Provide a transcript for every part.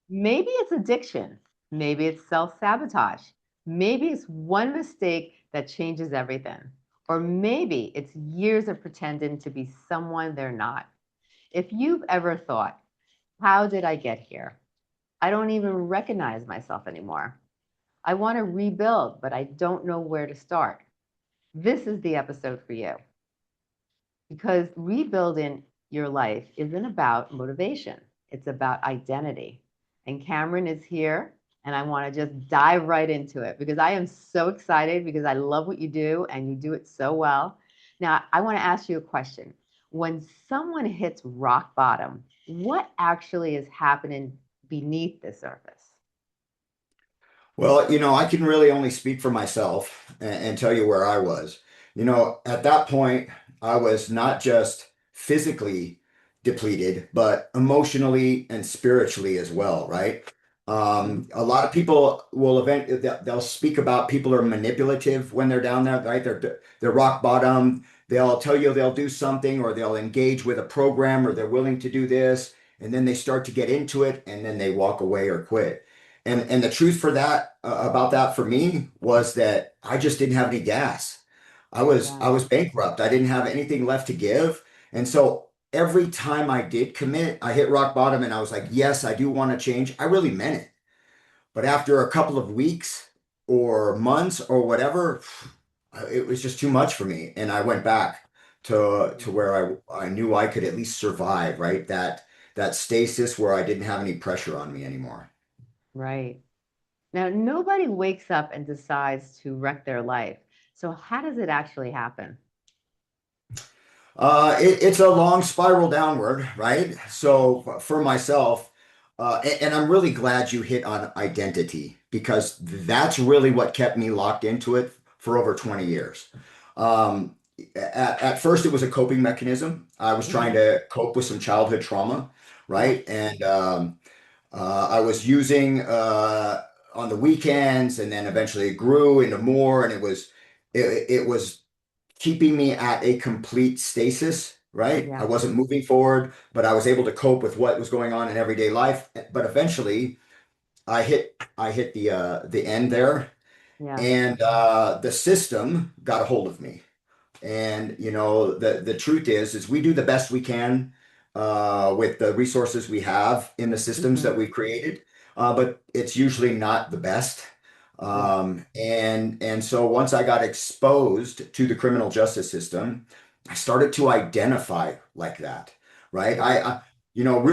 Maybe it's addiction. Maybe it's self-sabotage. Maybe it's one mistake that changes everything. Or maybe it's years of pretending to be someone they're not. If you've ever thought, how did I get here? I don't even recognize myself anymore. I want to rebuild, but I don't know where to start. This is the episode for you, because rebuilding your life isn't about motivation. It's about identity. And Cameron is here, and I want to just dive right into it because I am so excited because I love what you do and you do it so well. Now, I want to ask you a question. When someone hits rock bottom, what actually is happening beneath the surface? Well, I can really only speak for myself and tell you where I was. At that point, I was not just physically depleted, but emotionally and spiritually as well, right? A lot of people they'll speak about people are manipulative when they're down there, right? They're rock bottom. They'll tell you they'll do something or they'll engage with a program or they're willing to do this, and then they start to get into it and then they walk away or quit. And the truth for that about that for me was that I just didn't have any gas. I Yeah. was bankrupt. I didn't have anything left to give. And so every time I did commit, I hit rock bottom and I was like, yes, I do want to change. I really meant it. But after a couple of weeks or months or whatever, it was just too much for me. And I went back to where I knew I could at least survive, right? That stasis where I didn't have any pressure on me anymore. Right. Now, nobody wakes up and decides to wreck their life. So, how does it actually happen? It's a long spiral downward, right? So for myself, and I'm really glad you hit on identity because that's really what kept me locked into it for over 20 years. Um, at first, it was a coping mechanism. I was trying Hmm. to cope with some childhood trauma, Yeah. right? And I was using on the weekends, and then eventually it grew into more, and it was keeping me at a complete stasis, right? I Yeah. wasn't moving forward, but I was able to cope with what was going on in everyday life. But eventually I hit the end there, Yeah. and the system got a hold of me. And the truth is we do the best we can with the resources we have in the systems Hmm. that we've created, but it's usually not the best. Yeah. And so once I got exposed to the criminal justice system, I started to identify like that, right? Yeah.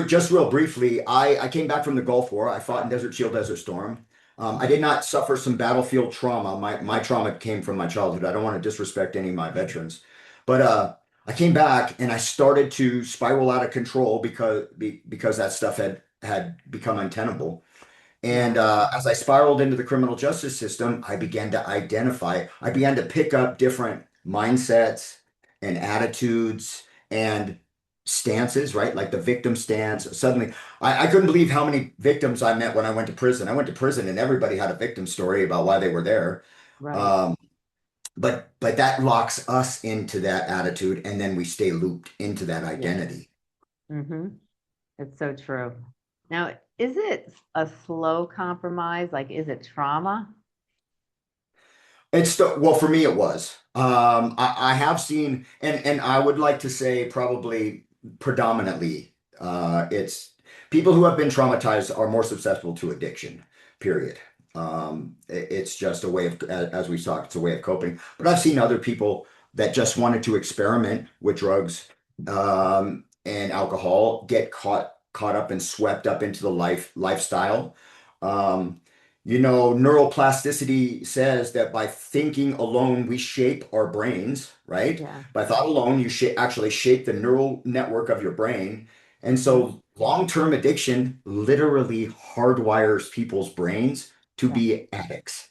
Just real briefly, I came back from the Gulf War. I fought in Desert Shield, Desert Storm. I Hmm. did not suffer some battlefield trauma. My trauma came from my childhood. I don't want to disrespect any of my veterans, but I came back and I started to spiral out of control because that stuff had become untenable. And Yeah. as I spiraled into the criminal justice system, I began to identify. I began to pick up different mindsets and attitudes and stances, right? Like the victim stance. Suddenly, I couldn't believe how many victims I met when I went to prison. I went to prison and everybody had a victim story about why they were there. Right. Um, but that locks us into that attitude, and then we stay looped into that Yeah. identity. Hmm. It's so true. Now, is it a slow compromise? Like, is it trauma? Well, for me it was. I have seen, and I would like to say probably predominantly, it's people who have been traumatized are more susceptible to addiction, period. It's just a way of, as we talked, it's a way of coping. But I've seen other people that just wanted to experiment with drugs, and alcohol, get caught up and swept up into the lifestyle. Um, neuroplasticity says that by thinking alone, we shape our brains, right? Yeah. By thought alone, you actually shape the neural network of your brain. And Hmm. so long-term addiction literally hardwires people's brains to Yeah. be addicts.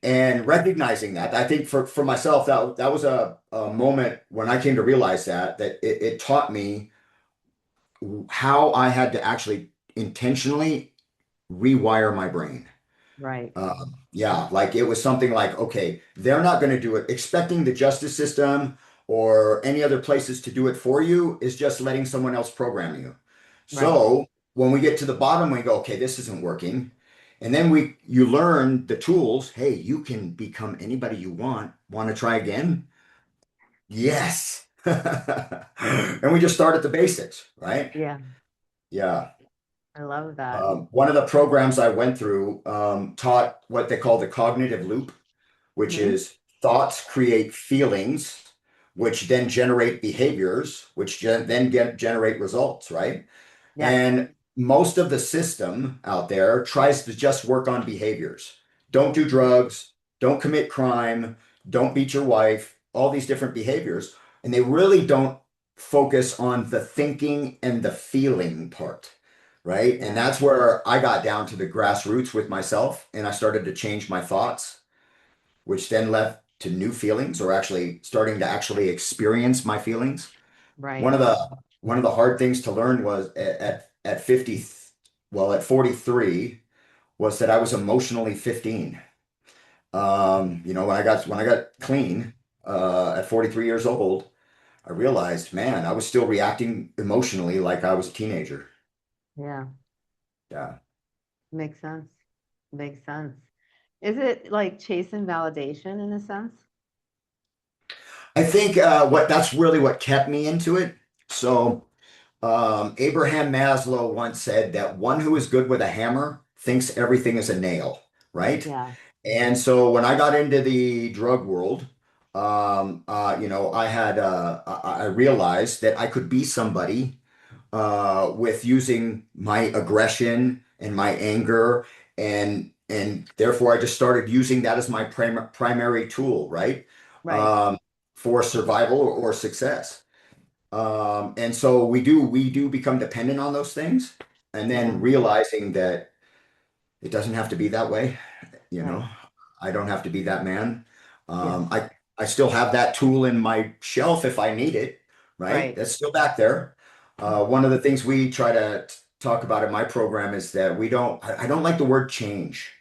And recognizing that, I think for myself, that was a moment when I came to realize that it taught me how I had to actually intentionally rewire my brain. Right. Yeah, like it was something like, okay, they're not going to do it. Expecting the justice system or any other places to do it for you is just letting someone else program you. Right. So when we get to the bottom, we go, okay, this isn't working. And then you learn the tools. Hey, you can become anybody you want. Want to try again? Yes. And we just start at the basics, right? Yeah. Yeah. I love that. One of the programs I went through taught what they call the cognitive loop, which Hmm. is thoughts create feelings, which then generate behaviors, which then generate results, right? Yes. And most of the system out there tries to just work on behaviors. Don't do drugs, don't commit crime, don't beat your wife, all these different behaviors. And they really don't focus on the thinking and the feeling part, right? And Yeah. that's where I got down to the grassroots with myself and I started to change my thoughts, which then led to new feelings or actually starting to actually experience my feelings. One Right. of the one of the hard things to learn was at 50, well, at 43, was that I was emotionally 15. When I got clean at 43 years old, I realized, man, I was still reacting emotionally like I was a teenager. Yeah. Yeah. Makes sense. Makes sense. Is it like chasing validation in a sense? I think what that's really what kept me into it. So Abraham Maslow once said that one who is good with a hammer thinks everything is a nail, right? Yeah. And so when I got into the drug world, I realized that I could be somebody with using my aggression and my anger, and therefore I just started using that as my primary tool, right? Right. Um, for survival or success. And so we do become dependent on those things, and Yeah. then realizing that it doesn't have to be that way, you Right. know. I don't have to be that man. Yes. I still have that tool in my shelf if I need it, right? Right. That's still back there. One of the things we try to talk about in my program is that I don't like the word change.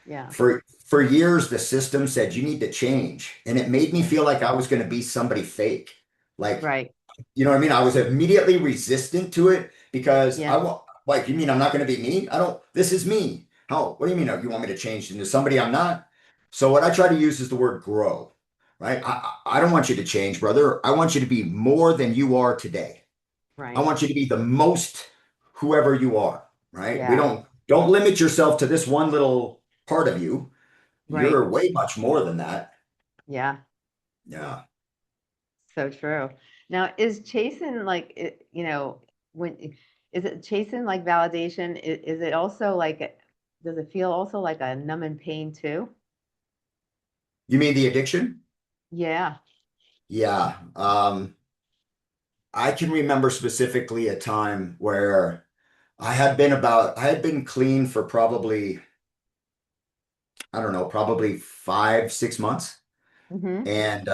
Yeah. For years, the system said you need to change, and it made me Yeah. feel like I was going to be somebody fake. Like, Right. you know what I mean? I was immediately resistant to it because I Yeah. want, like, you mean I'm not going to be me? I don't, this is me. How, what do you mean? You want me to change into somebody I'm not? So what I try to use is the word grow, right? I don't want you to change, brother. I want you to be more than you are today. I Right. want you to be the most whoever you are, right? We Yeah. don't limit yourself to this one little part of you. Right. You're way much more than that. Yeah. Yeah. So true. Now, is chasing like when is it chasing like validation? Is it also like does it feel also like a numb and pain too? You mean the addiction? Yeah. Yeah. I can remember specifically a time where I had been clean for probably, I don't know, probably 5, 6 months. Mm-hmm. And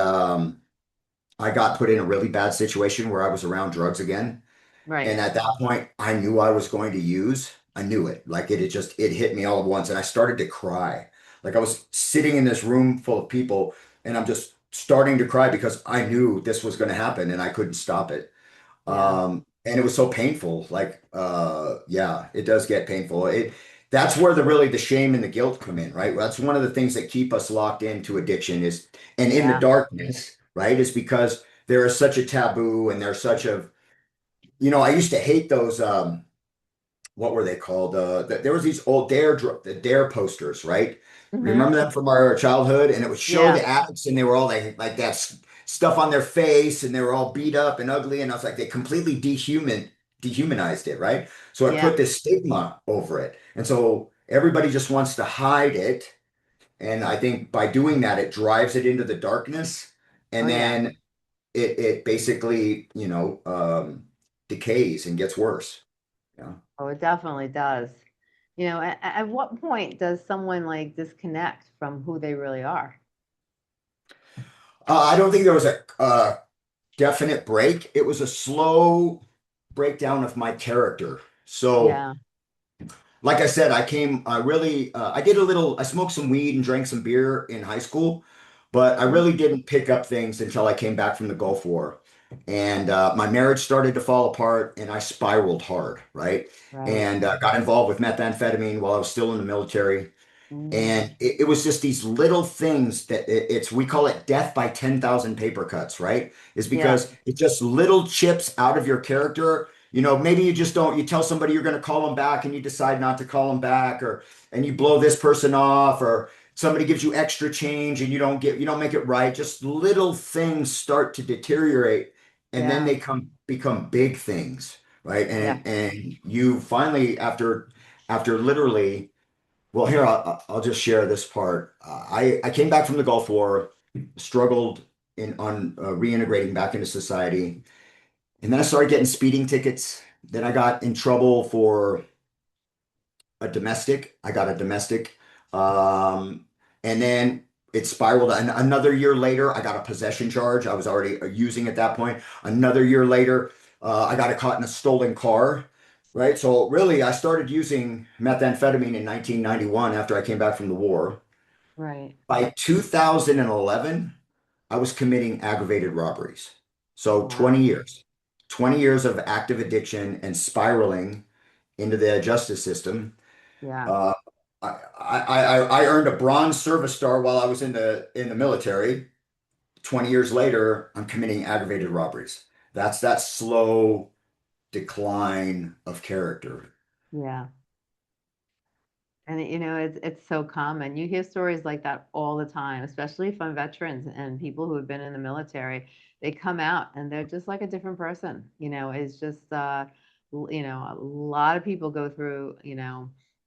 I got put in a really bad situation where I was around drugs again. And Right. at that point, I knew I was going to use. I knew it. Like it hit me all at once. And I started to cry. Like I was sitting in this room full of people and I'm just starting to cry because I knew this was going to happen and I couldn't stop it. Yeah. And it was so painful. Like, yeah, it does get painful. That's where the shame and the guilt come in, right? That's one of the things that keep us locked into addiction is, and in the Yeah. darkness, right? Is because there is such a taboo and there's such a, I used to hate those, what were they called? There was these old the dare posters, right? Mm-hmm. Remember them from our childhood? And it would show Yeah. the addicts, and they were all like that stuff on their face, and they were all beat up and ugly. And I was like, they completely dehumanized it, right? So it put Yeah. this stigma over it, and so everybody just wants to hide it. And I think by doing that, it drives it into the darkness, Oh and yeah. then it basically, decays and gets worse. Yeah. Oh, it definitely does. At what point does someone like disconnect from who they really are? I don't think there was a definite break. It was a slow breakdown of my character. So, Yeah. like I said, I smoked some weed and drank some beer in high school, But I Mm. really didn't pick up things until I came back from the Gulf War. And my marriage started to fall apart and I spiraled hard, right? Right. And got involved with methamphetamine while I was still in the military. Mm. And it was just these little things that it's, we call it death by 10,000 paper cuts, right? Is Yeah. because it's just little chips out of your character. You know, maybe you just don't, you tell somebody you're going to call them back and you decide not to call them back, or, and you blow this person off, or somebody gives you extra change and you don't make it right. Just little things start to deteriorate and then Yeah. they become big things, right? Yeah. And you finally, after literally, well, here I'll just share this part. I came back from the Gulf War, struggled in on reintegrating back into society, and then I started getting speeding tickets. Then I got in trouble for a domestic. I got a domestic, um, and then it spiraled. Another year later, I got a possession charge. I was already using at that point. Another year later, I got caught in a stolen car. Right. So really, I started using methamphetamine in 1991 after I came back from the war. Right. By 2011, I was committing aggravated robberies. So Wow. 20 years of active addiction and spiraling into the justice system. Yeah. Uh, I earned a bronze service star while I was in the military. 20 years later, I'm committing aggravated robberies. That's that slow decline of character. Yeah. And it's so common. You hear stories like that all the time, especially from veterans and people who have been in the military. They come out and they're just like a different person. It's just a lot of people go through,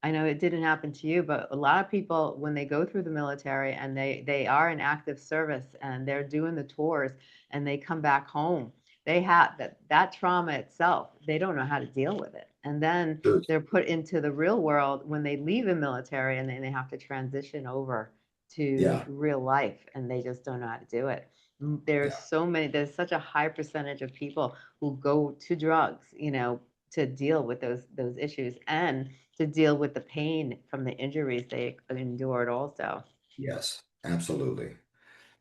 I know it didn't happen to you, but a lot of people when they go through the military and they are in active service and they're doing the tours and they come back home, they have that trauma itself, they don't know how to deal with it. And then Sure. they're put into the real world when they leave the military and then they have to transition over to Yeah, real life and they just don't know how to do it. yeah, There's such a high percentage of people who go to drugs, to deal with those issues and to deal with the pain from the injuries they endured also. yes, absolutely.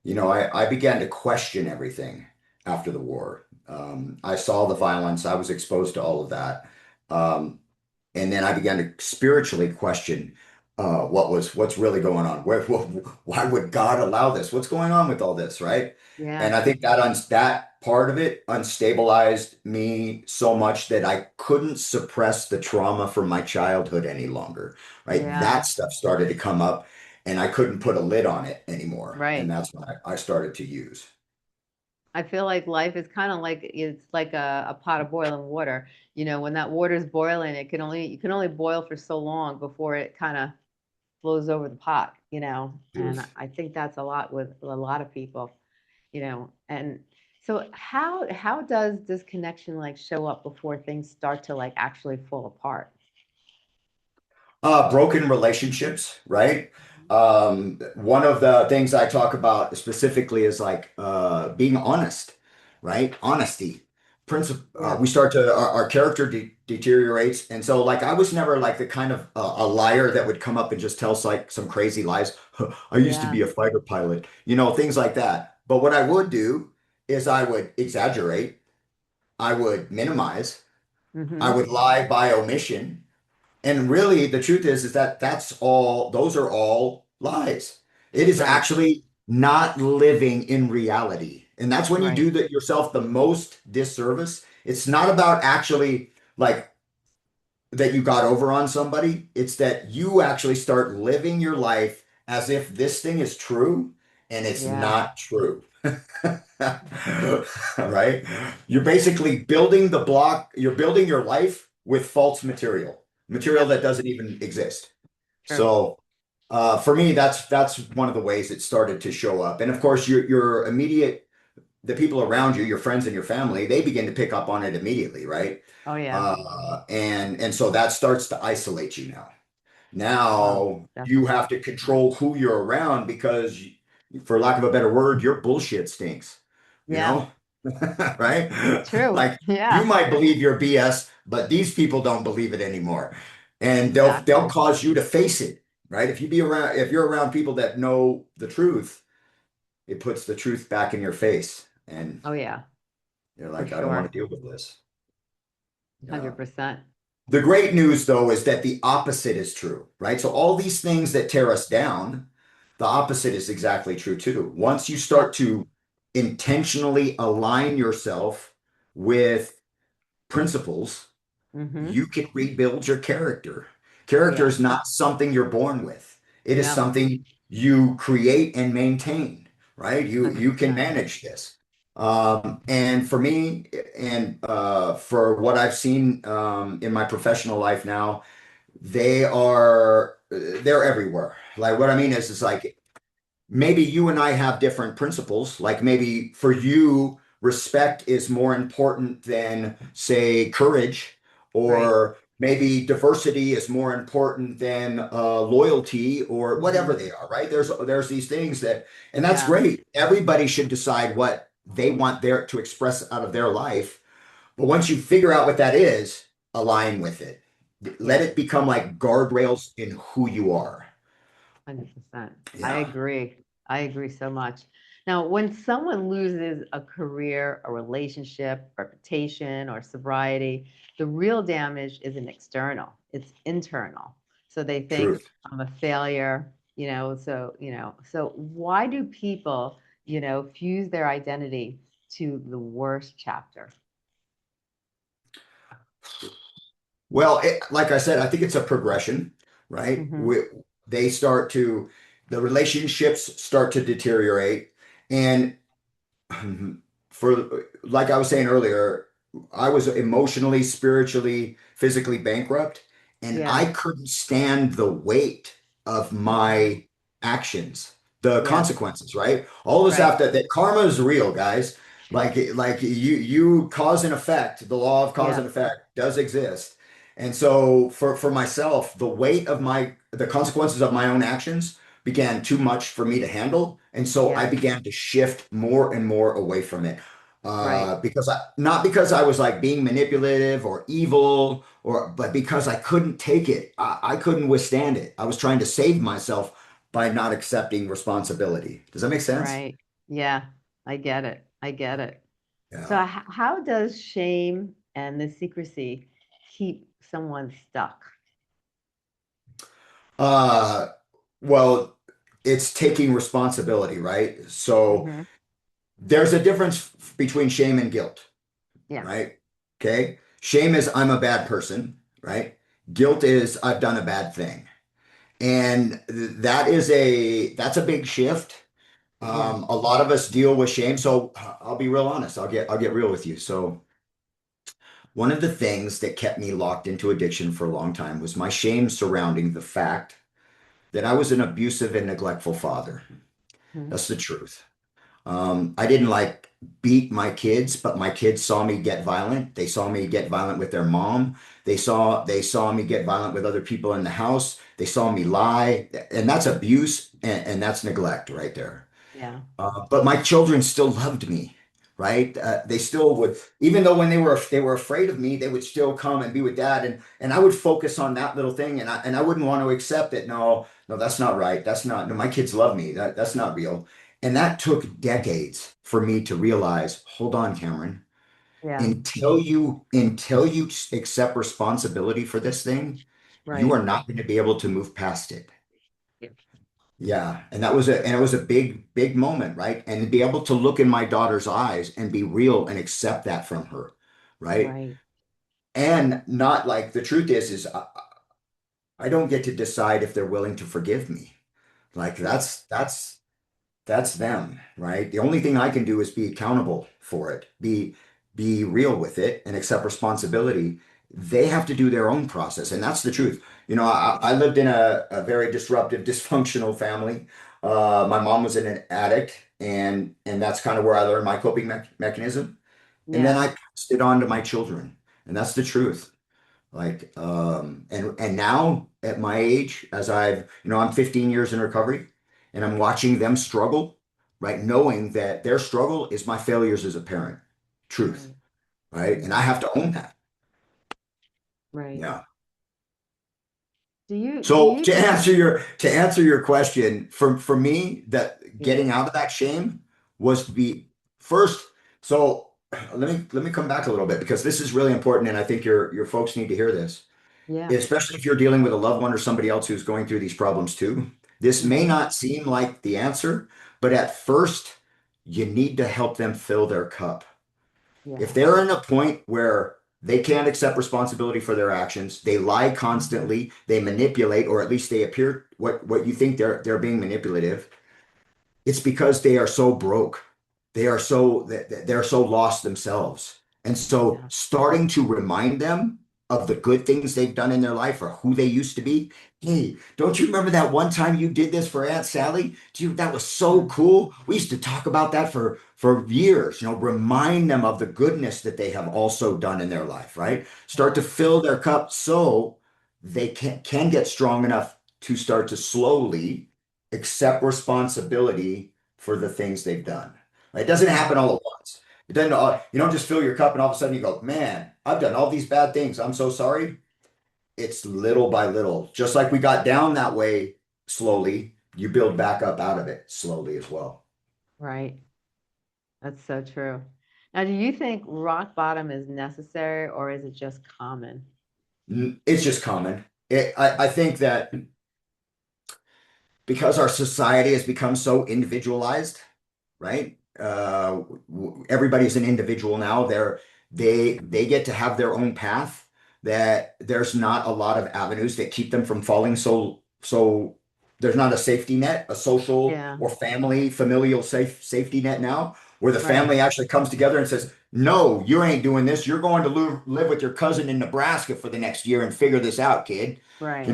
You know, I began to question everything after the war. I saw the violence, I was exposed to all of that. Um, and then I began to spiritually question what's really going on. Why would God allow this? What's going on with all this, right? Yeah. And I think that part of it unstabilized me so much that I couldn't suppress the trauma from my childhood any longer, right? Yeah. That stuff started to come up and I couldn't put a lid on it anymore. And Right. that's when I started to use. I feel like life is kind of like it's like a pot of boiling water. When that water is boiling, you can only boil for so long before it kind of flows over the pot, and Truth. I think that's a lot with a lot of people, and so how does this connection like show up before things start to like actually fall apart? Broken relationships, right? One of the things I talk about specifically is like being honest, right? Honesty. Yeah. We start to our character deteriorates, and so like I was never like the kind of a liar that would come up and just tell like some crazy lies. I used to Yeah. be a fighter pilot, things like that. But what I would do is I would exaggerate, I would minimize, I Mm-hmm. would lie by omission. And really, the truth is that those are all lies. It is Right. actually not living in reality. And that's when you Right. do that yourself the most disservice. It's not about actually like that you got over on somebody. It's that you actually start living your life as if this thing is true and it's Yeah. not true. Right? You're basically building you're building your life with false material Yep. that doesn't even exist. True. So for me, that's one of the ways it started to show up. And of course, your immediate the people around you, your friends and your family, they begin to pick up on it immediately, right? Oh yeah. And so that starts to isolate you now. Oh, Now you definitely. have to control who you're around because, for lack of a better word, your bullshit stinks, you Yeah. know? Right? True. Like you Yeah. might believe your BS, but these people don't believe it anymore. And they'll Exactly. cause you to face it, right? If you're around people that know the truth, it puts the truth back in your face, and Oh yeah, you're for like, I don't want sure. to deal with this. Yeah. 100%. The great news, though, is that the opposite is true, right? So all these things that tear us down, the opposite is exactly true too. Once you start Yep. to intentionally align yourself with principles, Mm-hmm. you can rebuild your character. Oh Character yeah. is not something you're born with. It is Yep. something you create and maintain, right? You can 100%. manage this. And for me, and for what I've seen in my professional life now, they're everywhere. Like what I mean is like maybe you and I have different principles. Like maybe for you, respect is more important than, say, courage, Right. or maybe diversity is more important than loyalty, or whatever Mm-hmm. they are, right? There's these things that, and that's Yeah. great. Everybody should decide what they want their to express out of their life. But once you figure out what that is, align with it. Let Yep. it become like guardrails in who you are. 100%. I Yeah, agree. I agree so much. Now, when someone loses a career, a relationship, reputation, or sobriety, the real damage isn't external, it's internal. So they think truth. I'm a failure, so why do people, fuse their identity to the worst chapter? Well, like I said, I think it's a progression, right? Mm-hmm. They start to, the relationships start to deteriorate. And for, like I was saying earlier, I was emotionally, spiritually, physically bankrupt, and I Yeah. couldn't stand the weight of Mm-hmm. my actions, the Yeah. consequences, right? All this Right. after that karma is real, guys. Like you cause and effect, the law of cause and Yep. effect does exist. And so for myself, the weight of the consequences of my own actions began too much for me to handle. And so I Yes. began to shift more and more away from it. Right. Not because I was like being manipulative or evil, but because I couldn't take it. I couldn't withstand it. I was trying to save myself by not accepting responsibility. Does that make sense? Right. Yeah, I get it. I get it. So, Yeah. how does shame and the secrecy keep someone stuck? Uh, well, it's taking responsibility, right? So Hmm. there's a difference between shame and guilt, Yeah. right? Okay. Shame is I'm a bad person, right? Guilt is I've done a bad thing. And that's a big shift. Yeah. A lot of us deal with shame. So I'll be real honest. I'll get real with you. So one of the things that kept me locked into addiction for a long time was my shame surrounding the fact that I was an abusive and neglectful father. Mhm. That's the truth. I didn't like beat my kids, but my kids saw me get violent. They saw me get violent with their mom. They saw me get violent with other people in the house. They saw me lie, and that's abuse and that's neglect right there. Yeah. But my children still loved me, right? They still would, even though when they were afraid of me, they would still come and be with dad, and I would focus on that little thing, and I wouldn't want to accept it. No, no, that's not right. That's not. No, my kids love me. That's not real. And that took decades for me to realize. Hold on, Cameron. Yeah. Until you accept responsibility for this thing, you Right. are not going to be able to move past it. Yeah. Yeah, and it was a big, big moment, right? And to be able to look in my daughter's eyes and be real and accept that from her, right? Right. And not like the truth is I don't get to decide if they're willing to forgive me. Like Yeah. that's them, right? The only thing I can do is be accountable for it, be real with it and accept responsibility. They have to do their own process, and that's the truth. I lived in a very disruptive, dysfunctional family. My mom was an addict, and that's kind of where I learned my coping mechanism. And then Yeah. I passed it on to my children, and that's the truth. Like, and now at my age, I'm 15 years in recovery, and I'm watching them struggle, right? Knowing that their struggle is my failures as a parent. Truth, Right. right? And I Hmm. have to own that. Right. Yeah. Do you do So you to think? answer your question, for me, that Yeah. getting out of that shame was to be first. So let me come back a little bit because this is really important, and I think your folks need to hear this, Yeah. especially if you're dealing with a loved one or somebody else who's going through these problems too. This may Hmm. not seem like the answer, but at first, you need to help them fill their cup. If Yeah. they're in a point where they can't accept responsibility for their actions, they lie Hmm. constantly, they manipulate, or at least they appear what you think they're being manipulative, it's because they are so broke. They're so lost themselves. And so Yeah. starting to remind them of the good things they've done in their life or who they used to be. Hey, don't you remember that one time you did this for Aunt Sally? That was so Mm. cool. We used to talk about that for years. Remind them of the goodness that they have also done in their life, right? Start to Yeah. fill their cup so they can get strong enough to start to slowly accept responsibility for the things they've done. It doesn't Yeah. happen all at once. It doesn't. You don't just fill your cup and all of a sudden you go, "Man, I've done all these bad things. I'm so sorry." It's little by little. Just like we got down that way slowly, you build back up out of it slowly as well. Right. That's so true. Now, do you think rock bottom is necessary or is it just common? It's just common. I think that because our society has become so individualized, right? Everybody's an individual now. They get to have their own path. That there's not a lot of avenues that keep them from falling. So there's not a safety net, a social Yeah. or familial safety net now, where the Right. family actually comes together and says, "No, you ain't doing this. You're going to live with your cousin in Nebraska for the next year and figure this out, kid." Right.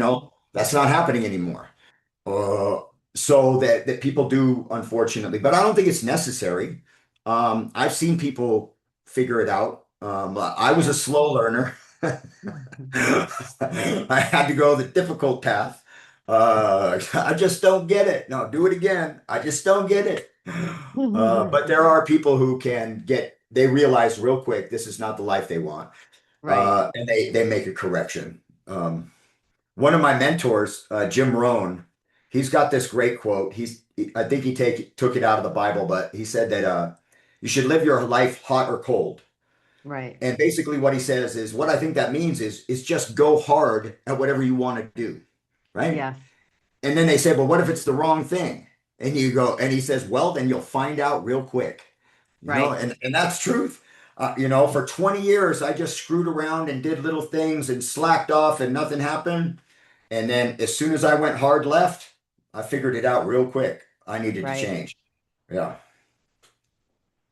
That's not happening anymore. Uh, so that people do, unfortunately, but I don't think it's necessary. I've seen people figure it out. I was a Yeah. slow learner. I had to go the difficult path. I just don't get it. No, do it again. I just don't get it. But there are people who they realize real quick this is not the life they want, Right. and they make a correction. One of my mentors, Jim Rohn, he's got this great quote. I think he took it out of the Bible, but he said that you should live your life hot or cold. Right. And basically, what he says is, what I think that means is just go hard at whatever you want to do, right? Yes. And then they say, well, what if it's the wrong thing? And you go, and he says, well, then you'll find out real quick, Right. and that's truth. For 20 years, I just screwed around and did little things and slacked off and nothing happened. And then as soon as I went hard left, I figured it out real quick. I needed to Right. change. Yeah.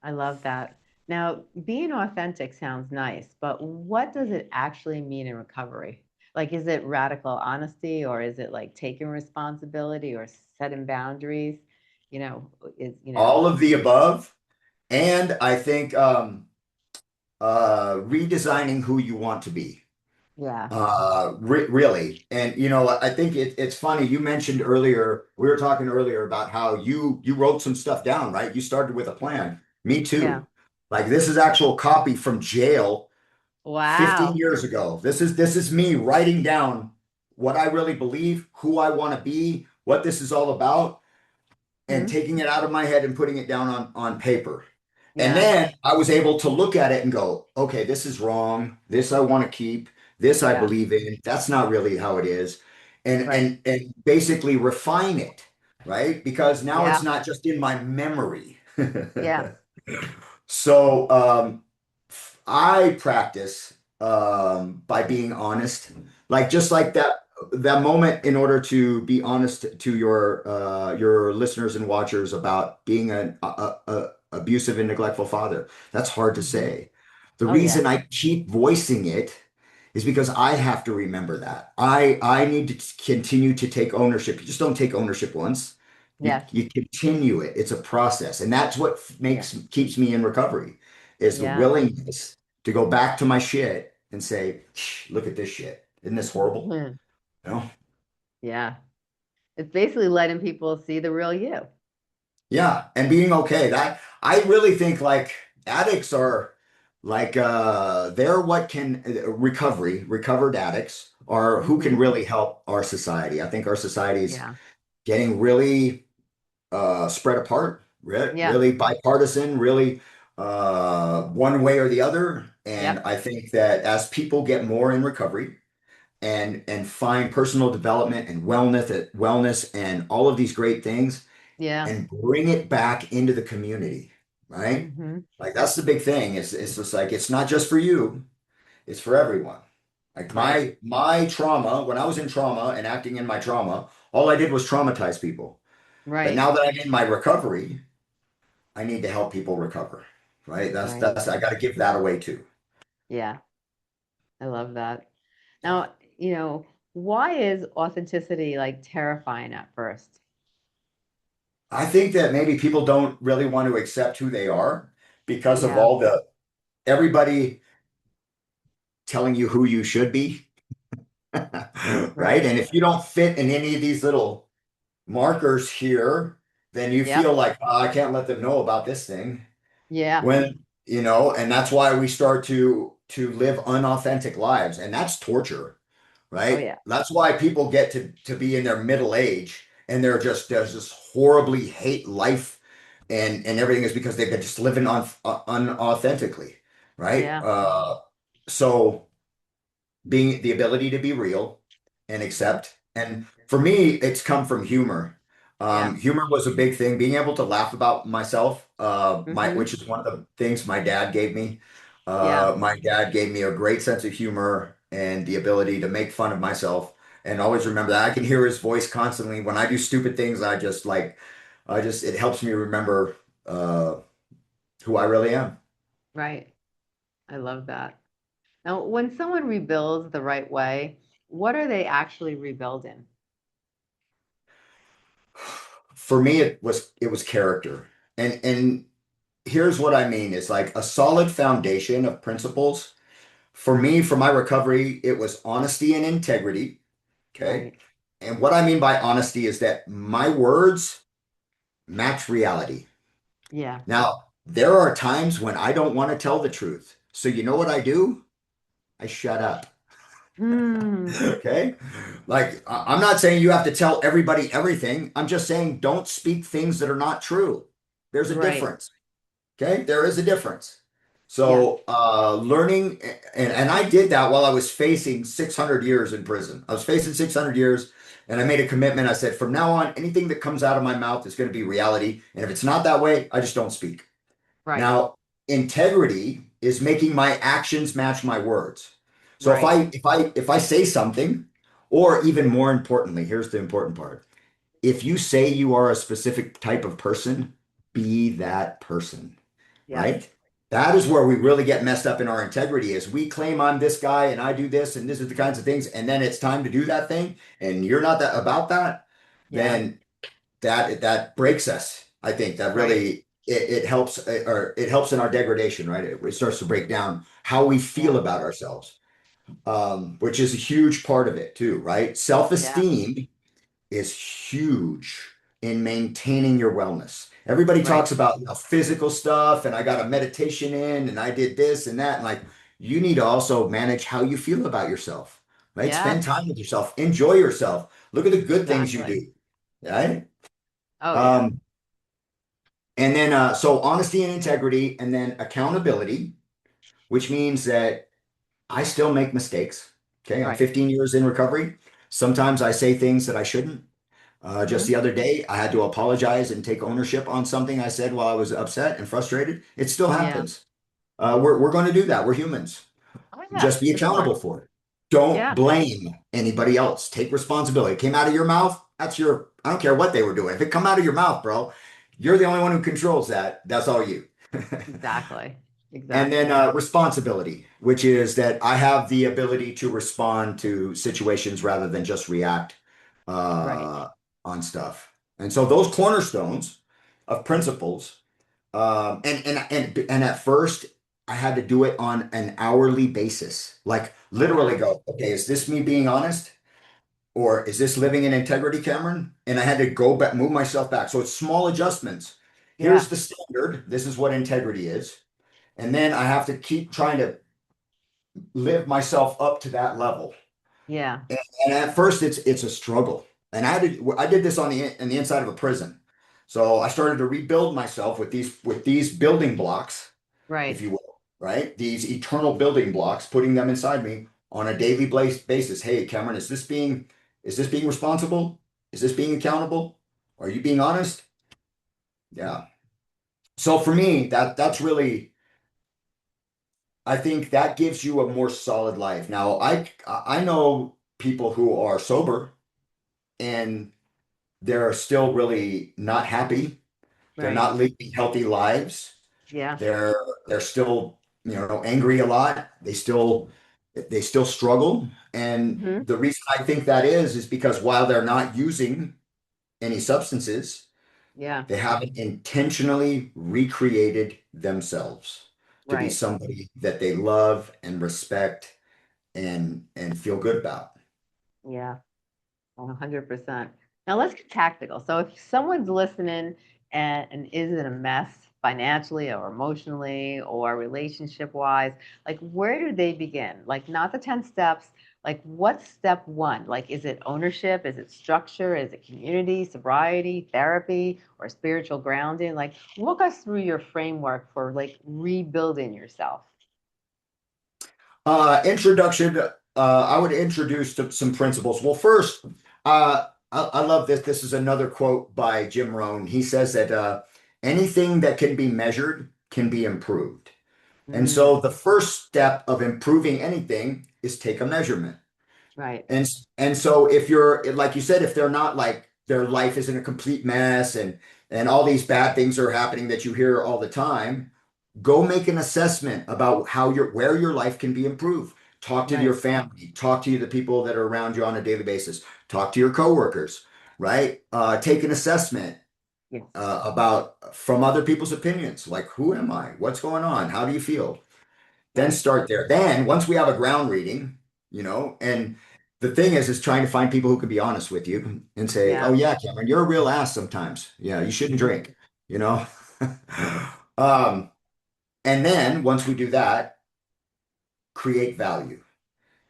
I love that. Now, being authentic sounds nice, but what does it actually mean in recovery? Like, is it radical honesty or is it like taking responsibility or setting boundaries? You know, is, you know, All of the above. And I think redesigning who you want to be. yeah. Really. And I think it's funny. You mentioned earlier, we were talking earlier about how you wrote some stuff down, right? You started with a plan. Me Yeah. too. Like this is actual copy from jail 15 Wow. years ago. This is me writing down what I really believe, who I want to be, what this is all about, and Hmm. taking it out of my head and putting it down on paper. And Yeah. then I was able to look at it and go, okay, this is wrong. This I want to keep. This I Yeah. believe in. That's not really how it is. And Right. and and basically refine it, right? Because now it's Yeah. not just in my memory. Yeah. So I practice by being honest, like just like that moment in order to be honest to your listeners and watchers about being an abusive and neglectful father. That's hard to Hmm. say. The Oh, yeah. reason I keep voicing it is because I have to remember that. I need to continue to take ownership. You just don't take ownership once. You Yes. you continue it. It's a process, and that's what Yeah. keeps me in recovery is the Yeah. willingness to go back to my shit and say, look at this shit. Isn't this horrible? You know? Yeah. It's basically letting people see the real you. Yeah, and being okay. That I really think like addicts are like they're what can recovered addicts are who can Hmm. really help our society. I think our society is Yeah. getting really spread apart, Yeah. really bipartisan, really one way or the other. And Yep. I think that as people get more in recovery and find personal development and wellness and all of these great things Yeah. and bring it back into the community, right? Hmm. Like that's the big thing. It's just like it's not just for you, it's for everyone. Like Right. my trauma, when I was in trauma and acting in my trauma, all I did was traumatize people. But Right. now that I'm in my recovery, I need to help people recover, right? Right. That's I got to give that away too. Yeah. I love that. Now, why is authenticity like terrifying at first? I think that maybe people don't really want to accept who they are because of Yeah. all the everybody telling you who you should be, right? Right. And if you don't fit in any of these little markers here, then you Yep. feel like, "Oh, I can't let them know about this thing." Yeah. When, and that's why we start to live unauthentic lives, and that's torture, Oh, right? yeah. That's why people get to be in their middle age and there's just horribly hate life and everything is because they've been just living on unauthentically, right? Yeah. So being the ability to be real and accept. And for me, it's come from humor. Yeah. Humor was a big thing. Being able to laugh about myself, Hmm. which is one of the things my dad gave me. Yeah. My dad gave me a great sense of humor and the ability to make fun of myself. And always remember that I can hear his voice constantly when I do stupid things. It helps me remember uh, who I really am. Right. I love that. Now, when someone rebuilds the right way, what are they actually rebuilding? For me, it was character, and here's what I mean is like a solid foundation of principles. For me, for my recovery, it was honesty and integrity. Okay. Right. And what I mean by honesty is that my words match reality. Yeah. Now, there are times when I don't want to tell the truth. So you know what I do? I shut up. Hmm. Okay. Like, I'm not saying you have to tell everybody everything. I'm just saying don't speak things that are not true. There's a Right. difference. Okay, there is a difference. Yeah. So, learning, and I did that while I was facing 600 years in prison. I was facing 600 years, and I made a commitment. I said, from now on, anything that comes out of my mouth is going to be reality. And if it's not that way, I just don't speak. Right. Now, integrity is making my actions match my words. So Right. if I say something, or even more importantly, here's the important part. If you say you are a specific type of person, be that person, Yep. right? That is where we really get messed up in our integrity is we claim I'm this guy and I do this and this is the kinds of things, and then it's time to do that thing, and you're not that about that, Yeah. then that breaks us. I think that Right. really it helps or it helps in our degradation, right? It starts to break down how we feel Yeah. about ourselves, which is a huge part of it too, right? Yeah. Self-esteem is huge in maintaining your wellness. Everybody Right. talks about physical stuff, and I got a meditation in, and I did this and that. And like, you need to also manage how you feel about yourself, right? Spend Yes. time with yourself, enjoy yourself, look at the good things you Exactly. do, right? Oh, yeah. Um, and then, so honesty and integrity, and then accountability, which means that I still make mistakes. Okay, I'm Right. 15 years in recovery. Sometimes I say things that I shouldn't. Just Hmm. the other day, I had to apologize and take ownership on something I said while I was upset and frustrated. It still Yeah. happens. We're going to do that. We're humans. Oh, yeah, Just be for sure. accountable for it. Don't Yeah. blame anybody else. Take responsibility. It came out of your mouth. That's your, I don't care what they were doing. If it come out of your mouth, bro, you're the only one who controls that. That's all you. Exactly. And then Exactly. responsibility, which is that I have the ability to respond to situations rather than just react Right. uh, on stuff. And so those cornerstones of principles, and at first I had to do it on an hourly basis, like Oh, literally wow. go, okay, is this me being honest? Or is this living in integrity, Cameron? And I had to go back, move myself back. So it's small adjustments. Here's Yeah. the standard. This is what integrity is. And then I have to keep trying to live myself up to that level. Yeah. And at first it's a struggle. And I did this on the inside of a prison. So I started to rebuild myself with these building blocks, if Right. you will, right? These eternal building blocks, putting them inside me on a daily basis. Hey, Cameron, is this being responsible? Is this being accountable? Are you being honest? Yeah. So for me, that's really, I think that gives you a more solid life. Now, I know people who are sober and they're still really not happy. They're Right. not leading healthy lives. Yeah. They're they're still, angry a lot. They still struggle. And Hmm. the reason I think that is because while they're not using any substances, Yeah. they haven't intentionally recreated themselves to be Right. somebody that they love and respect and feel good about. Yeah. 100%. Now let's get tactical. So if someone's listening and is in a mess financially or emotionally or relationship wise, like where do they begin? Like not the 10 steps, like what's step one? Like is it ownership? Is it structure? Is it community, sobriety, therapy, or spiritual grounding? Like walk us through your framework for like rebuilding yourself. Introduction. I would introduce some principles. Well, first, I love this. This is another quote by Jim Rohn. He says that anything that can be measured can be improved. And Mm, so the first step of improving anything is take a measurement. right. And and so if you're like you said, if they're not like their life is in a complete mess and all these bad things are happening that you hear all the time, go make an assessment about where your life can be improved. Talk to your Right. family, talk to the people that are around you on a daily basis, talk to your coworkers, right? Take an assessment Yes. about from other people's opinions, like who am I? What's going on? How do you feel? Then Right. start there. Then once we have a ground reading, and the thing is trying to find people who can be honest with you and say, "Oh Yeah. yeah, Cameron, you're a real ass sometimes. Yeah, you shouldn't Mhm. drink." You know. um, and then once we do that, create value.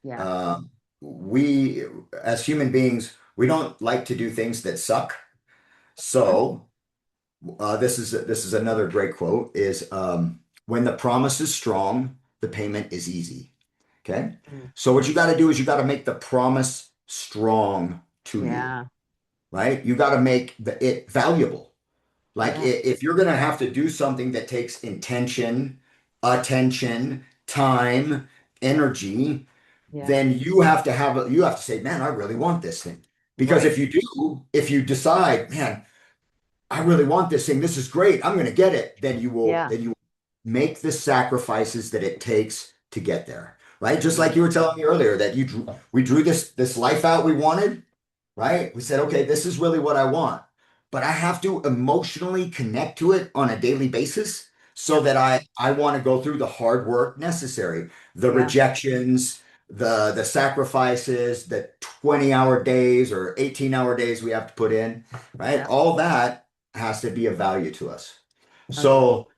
Yeah. Um, we, as human beings, we don't like to do things that suck. Mhm. So this is another great quote: is when the promise is strong, the payment is easy. Okay. Mm. So what you got to do is you got to make the promise strong to you, Yeah. right? You got to make it valuable. Like Yeah. if you're going to have to do something that takes intention, attention, time, energy, Yeah. then you have to say, man, I really want this thing. Because Right. if you decide, man, I really want this thing, this is great, I'm going to get it, Yeah. then you make the sacrifices that it takes to get there. Right? Just like Mhm. you were telling me earlier that we drew this life out we wanted, right? We said, okay, this is really what I want, but I have to emotionally connect to it on a daily basis so Yep. that I want to go through the hard work necessary, the Yeah. rejections, the sacrifices, the 20-hour days or 18-hour days we have to put in, right? Yep. All that has to be of value to us. Agreed. So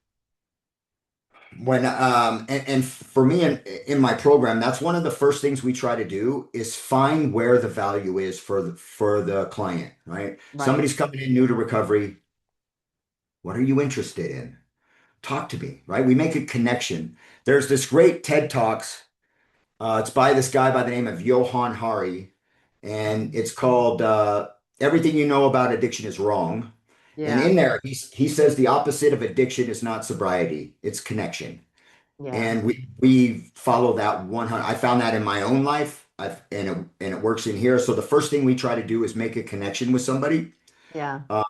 and for me in my program, that's one of the first things we try to do is find where the value is for the client, right? Right. Somebody's coming in new to recovery. What are you interested in? Talk to me, right? We make a connection. There's this great TED Talks. It's by this guy by the name of Johan Hari, and it's called Everything You Know About Addiction is Wrong. And Yeah. in there, he says the opposite of addiction is not sobriety, it's connection. Yeah. And we follow that 100. I found that in my own life. And it works in here. So the first thing we try to do is make a connection with somebody, Yeah. uh,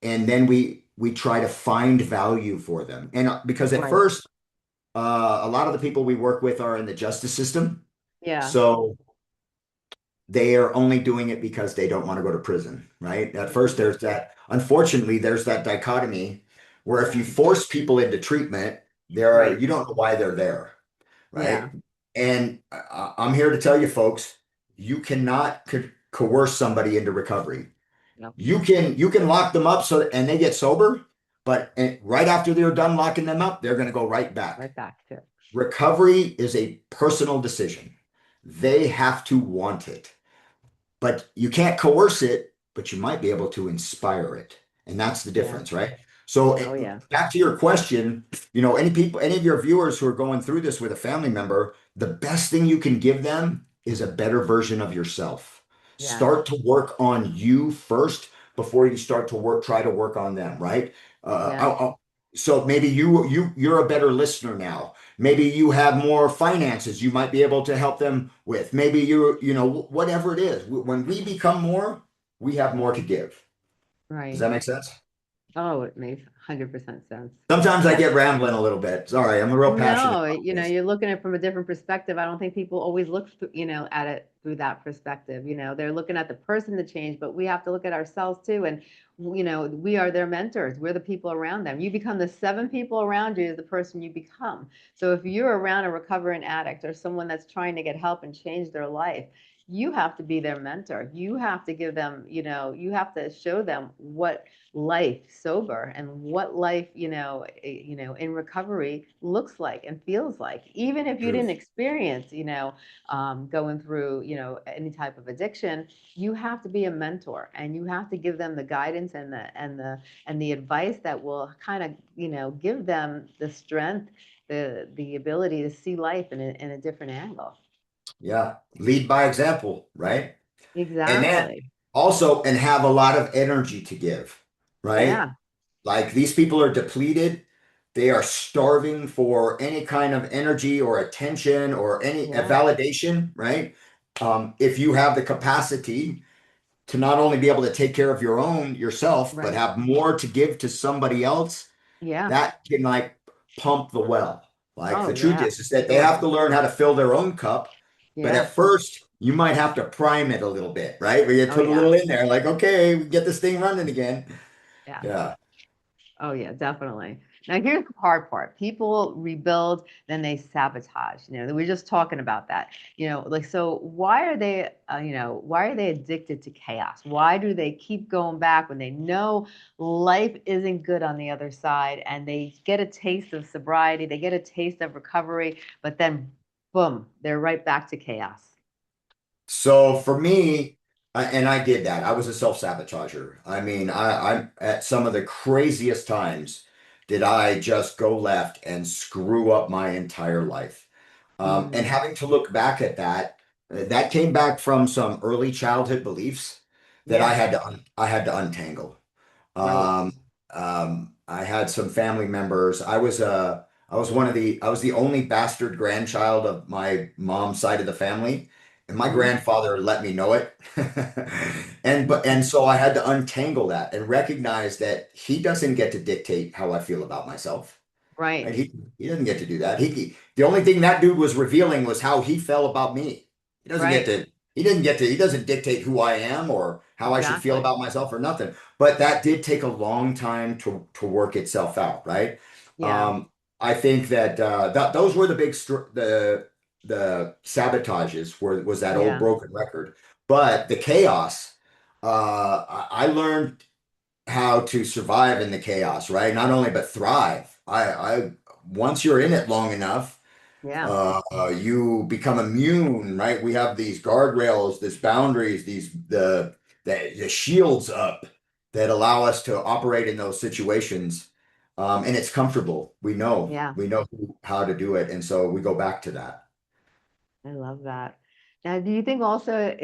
and then we try to find value for them. And because at Right. first, a lot of the people we work with are in the justice system, Yeah. so they are only doing it because they don't want to go to prison, right? At first, Mhm. unfortunately, there's that dichotomy where if you Yeah. force people into treatment, Right. you don't know why they're there, Yeah. right? And I'm here to tell you folks, you cannot coerce somebody into recovery. Yep. You can lock them up and they get sober, but right after they're done locking them up, they're going to go right back. Right back to it. Recovery is a personal decision. They have to want it, but you can't coerce it, but you might be able to inspire it. And that's the Yeah. difference, right? So Oh, yeah. back to your question, any of your viewers who are going through this with a family member, the best thing you can give them is a better version of yourself. Yes. Start to work on you first before you start to try to work on them, right? Yeah. So maybe you're a better listener now. Maybe you have more finances you might be able to help them with. Maybe whatever it is. When we become more, we have more to give. Does Right. that make sense? Oh, it makes 100% sense. Sometimes I get rambling a little bit. Sorry, I'm real passionate No, about this. you're looking at it from a different perspective. I don't think people always look, at it through that perspective. They're looking at the person to change, but we have to look at ourselves too. And, we are their mentors. We're the people around them. You become the seven people around you is the person you become. So if you're around a recovering addict or someone that's trying to get help and change their life, you have to be their mentor. You have to give them, you have to show them what life sober and what life in recovery looks like and feels like, even if you didn't Truth. experience going through any type of addiction. You have to be a mentor, and you have to give them the guidance and the advice that will kind of give them the strength, the ability to see life in a different angle. Yeah. Lead by example, right? And then Exactly. also, and have a lot of energy to give, right? Yeah. Like these people are depleted. They are starving for any kind of energy or attention or any Yeah. validation, right? If you have the capacity to not only be able to take care of yourself, but Right. have more to give to somebody else, Yeah. that can like pump the well. Like Oh the truth yeah, is for that they sure. have to learn how to fill their own cup. But Yeah. at first, you might have to prime it a little bit, right? Where you Oh put a yeah. little in there, like, okay, we get this thing running again. Yeah. Yeah. Oh yeah, definitely. Now here's the hard part. People rebuild, then they sabotage. We're just talking about that. Like, so why are they addicted to chaos? Why do they keep going back when they know life isn't good on the other side, and they get a taste of sobriety, they get a taste of recovery, but then boom, they're right back to chaos. So for me, and I did that. I was a self-sabotager. I mean, I'm at some of the craziest times did I just go left and screw up my entire life. And Mm, having to look back at that, that came back from some early childhood beliefs that yeah, I had to untangle. right. Um, I had some family members. I was the only bastard grandchild of my mom's side of the family, and my Hmm. grandfather let me know it. And so I had to untangle that and recognize that he doesn't get to dictate how I feel about myself. Right, Right? He doesn't get to do that. The only thing that dude was revealing was how he felt about me. He doesn't get right. to he doesn't dictate who I am or how I should feel Exactly. about myself or nothing. But that did take a long time to work itself out, right? Yeah, Um, I think that those were the the sabotages was that old yeah, broken record. But the chaos, I learned how to survive in the chaos, right? Not only but thrive. I once you're in it long enough, yeah, you become immune, right? We have these guardrails, these boundaries, the shields up that allow us to operate in those situations. And it's comfortable. yeah. We know how to do it, and so we go back to that. I love that. Now, do you think also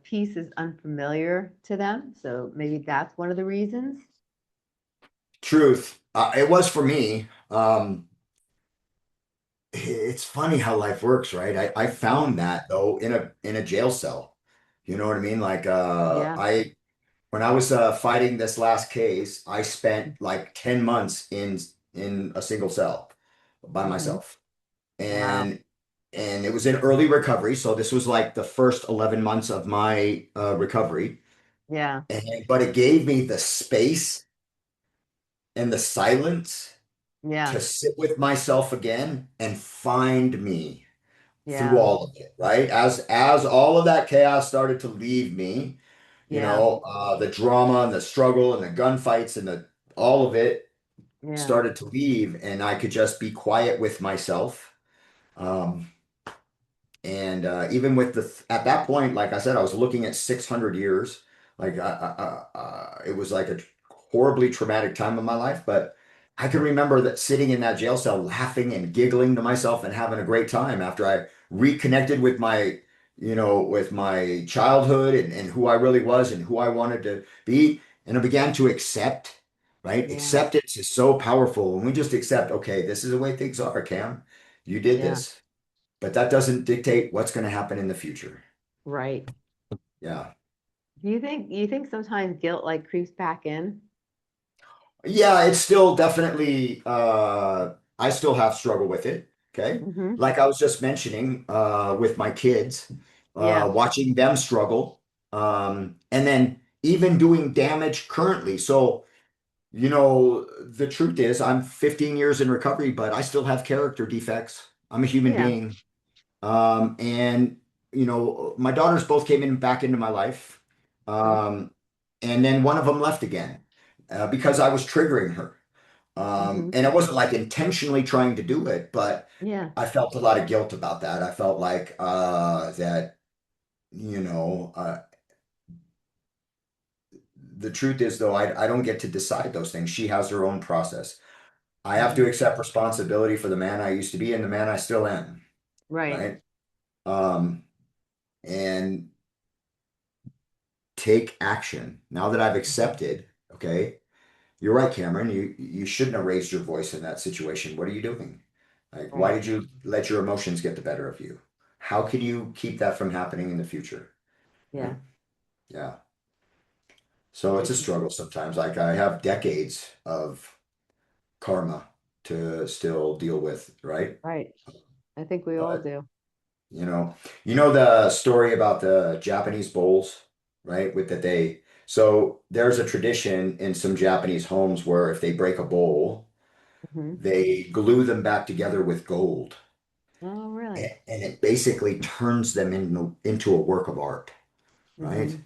peace is unfamiliar to them? So maybe that's one of the reasons? Truth, it was for me. It's funny how life works, right? I found Mm, that though in a jail cell. You know what I mean? Like yeah. I when I was fighting this last case, I spent like 10 months in a single cell by Hmm. myself. Wow. And and it was in early recovery, so this was like the first 11 months of my recovery. Yeah, But it gave me the space and the silence yeah, to sit with myself again and find me through yeah, all of it, right? As all of that chaos started to leave me, yeah, the drama and the struggle and the gunfights and the all of it yeah, started to leave, and I could just be quiet with myself. Um, and even with at that point, like I said, I was looking at 600 years. Like it was like a horribly traumatic time of my life, but I can remember that sitting in that jail cell laughing and giggling to myself and having a great time after I reconnected with my, with my childhood and who I really was and who I wanted to be. And I began to accept, right? Yeah. Acceptance is so powerful. When we just accept, okay, this is the way things are, Cam. You did Yeah. this, but that doesn't dictate what's going to happen in the future. Right. Yeah. Do you think sometimes guilt like creeps back in? Yeah, it's still definitely I still have struggle with it. Okay. Mm-hmm. Like I was just mentioning with my kids, Yeah. watching them struggle, and then even doing damage currently. So, the truth is I'm 15 years in recovery, but I still have character defects. I'm a human Yeah. being. And my daughters both came in back into my life. Uh, Um, and then one of them left again because I was triggering her. mm-hmm. And it wasn't like intentionally trying to do it, but Yeah. I felt a lot of guilt about that. I felt like that, the truth is though, I don't get to decide those things. She has her own process. I have to Mm-hmm. accept responsibility for the man I used to be and the man I still am, Right. right? Um, and take action. Now that I've Mhm. accepted, okay, you're right, Cameron. You shouldn't have raised your voice in that situation. What are you doing? Like, why Right. did you let your emotions get the better of you? How can you keep that from happening in the future? Yeah. Right? Yeah. So it's a Mhm. struggle sometimes. Like I have decades of karma to still deal with, right? Right. I think we all But do. you know, the story about the Japanese bowls, right? With that so there's a tradition in some Japanese homes where if they break a bowl, Hmm. they glue them back together with gold. Oh, really? And it basically turns them into a work of art, right? Hmm.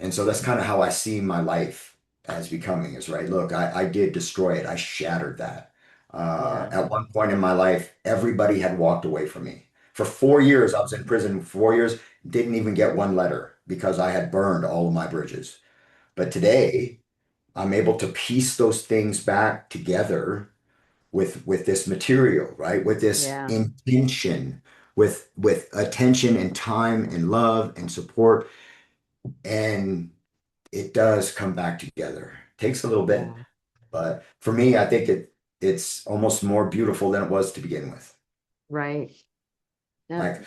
And so that's kind of how I see my life as becoming is right. Look, I did destroy it. I shattered that. Yeah. At one point in my life, everybody had walked away from me. For 4 years, I was in prison. 4 years, didn't even get one letter because I had burned all of my bridges. But Hmm. today, I'm able to piece those things back together with this material, right? With this Yeah. intention, with attention and time and love and support. And it does come back together. Takes a little bit, Yeah. but for me, I think it's almost more beautiful than it was to begin with. Right. Now, Like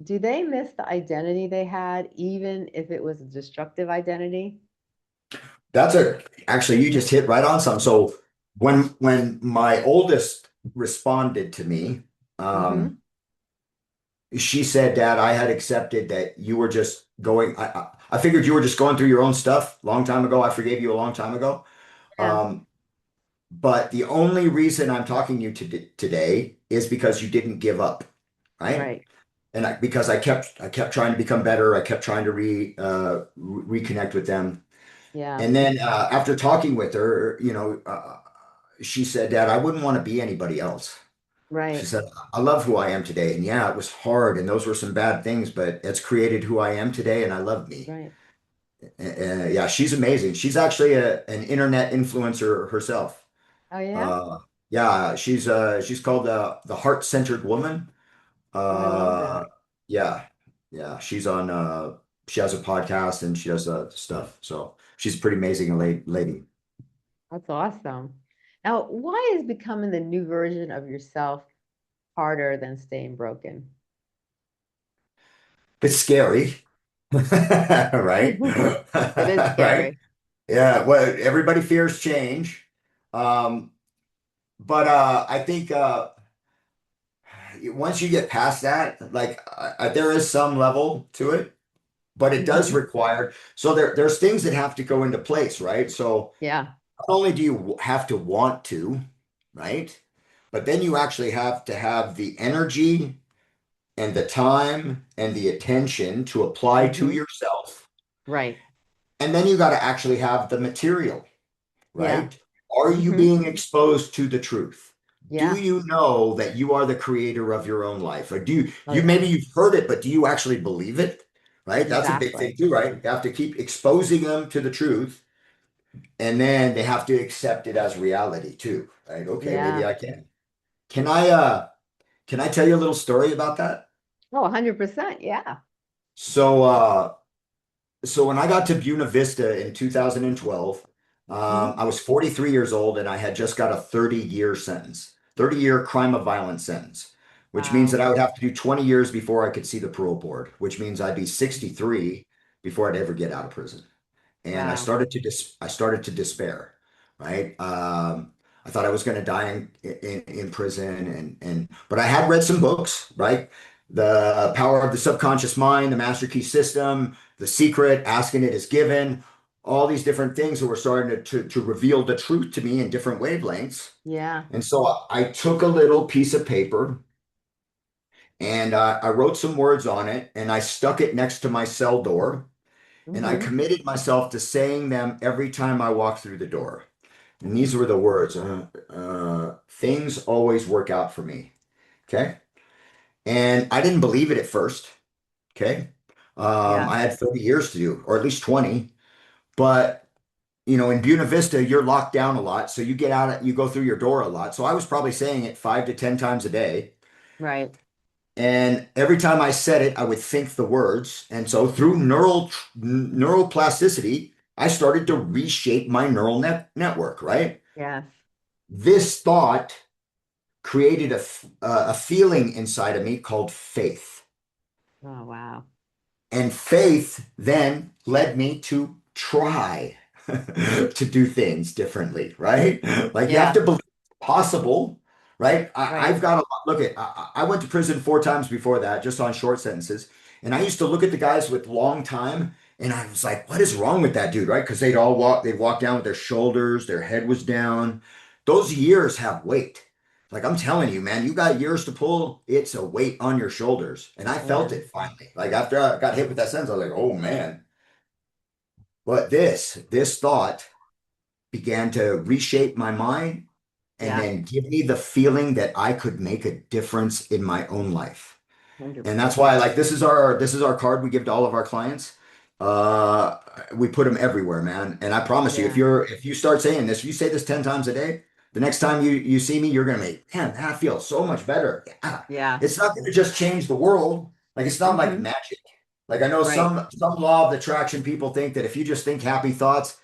do they miss the identity they had, even if it was a destructive identity? that's a actually you just hit right on something. So when my oldest responded to me, Hmm. um, she said, Dad, I had accepted that you were just going. I figured you were just going through your own stuff long time ago. I forgave you a long time ago. Yeah. Um, but the only reason I'm talking to you today is because you didn't give up, right? Right. And because I kept trying to become better. I kept trying to reconnect with them. Yeah. And then after talking with her, she said, Dad, I wouldn't want to be anybody else. She Right. said, I love who I am today. And yeah, it was hard and those were some bad things, but it's created who I am today and I love me. Right. Yeah, she's amazing. She's actually an internet influencer herself. Oh, yeah. Uh, yeah, she's called the Heart-Centered Woman. Oh, I love Uh, that. yeah, yeah, she has a podcast and she does stuff. So she's a pretty amazing lady. That's awesome. Now, why is becoming the new version of yourself harder than staying broken? It's scary, right? It is Right? scary. Yeah, well, everybody fears change. Um, but I think once you get past that, like there is some level to it, but it does Hmm. require, so there's things that have to go into place, right? So Yeah. not only do you have to want to, right? But then you actually have to have the energy and the time and the attention to apply to Hmm. yourself. Right. And then you got to actually have the material, Yeah. right? Are you Hmm. being exposed to the truth? Do Yeah. you know that you are the creator of your own life? Or do Oh, you yeah. maybe you've heard it, but do you actually believe it? Right? That's a big thing Exactly. too, right? You have to keep exposing them to the truth And then they have to accept it as reality too, right? Okay, maybe Yeah. I can. Can I uh can I tell you a little story about that? Oh, 100%. Yeah. So so when I got to Buena Vista in 2012, Hmm. I was 43 years old and I had just got a 30-year sentence, 30-year crime of violence sentence, which means Wow. that I would have to do 20 years before I could see the parole board, which means I'd be 63 before I'd ever get out of prison. And Wow. I started to despair, right? I thought I was going to die in prison, and but I had read some books, right? The Power of the Subconscious Mind, the Master Key System, The Secret, Asking It Is Given, all these different things that were starting to reveal the truth to me in different wavelengths. Yeah. And so I took a little piece of paper and I wrote some words on it and I stuck it next to my cell door. And I Hmm. committed myself to saying them every time I walked through the door. And these were the words, things always work out for me. Okay. And I didn't believe it at first. Okay. Yeah. I had 30 years to do, or at least 20. But, in Buena Vista, you're locked down a lot. So you get out, you go through your door a lot. So I was probably saying it 5 to 10 times a day. Right. And every time I said it, I would think the words. And so through neuroplasticity, I started to reshape my neural network, right? Yes. This thought created a feeling inside of me called faith. Oh, wow. And faith then led me to try to do things differently, right? Like you have Yeah. to believe it's possible, right? I've Right. got a lot. Look at, I went to prison 4 times before that, just on short sentences. And I used to look at the guys with long time and I was like, what is wrong with that dude, right? Because they'd walk down with their shoulders, their head was down. Those years have weight. Like I'm telling you, man, you got years to pull. It's a weight on your shoulders. And I felt Yeah. it finally. Like after I got hit with that sentence, I was like, oh man. But this thought began to reshape my mind and Yeah. then give me the feeling that I could make a difference in my own life. And that's 100%. why like this is our card we give to all of our clients. Uh we put them everywhere, man. And I promise you, Yeah. if you start saying this, if you say this 10 times a day, the next time you see me, you're gonna make, man, I feel so much better. Yeah. Yeah. It's not gonna just change the world. Like it's not like Hmm. magic. Like I know Right. some law of attraction people think that if you just think happy thoughts,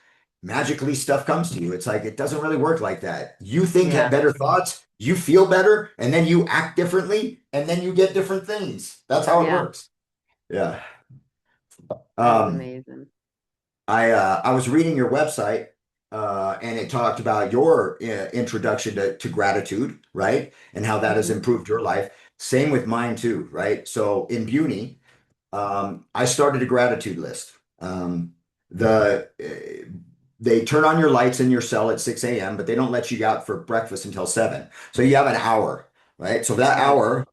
magically stuff comes to you. It's like it doesn't really work like that. You think Yeah. better thoughts, you feel better, and then you act differently, and then you get different things. That's how it Yeah. works. Yeah. That is Um, amazing. I was reading your website, and it talked about your introduction to gratitude, right? And how that has Hmm. improved your life. Same with mine too, right? So in Buny, I started a gratitude list. They turn on your lights in your cell at 6 a.m., but they don't let you out for breakfast until 7. So you have an hour, right? So that Right. hour,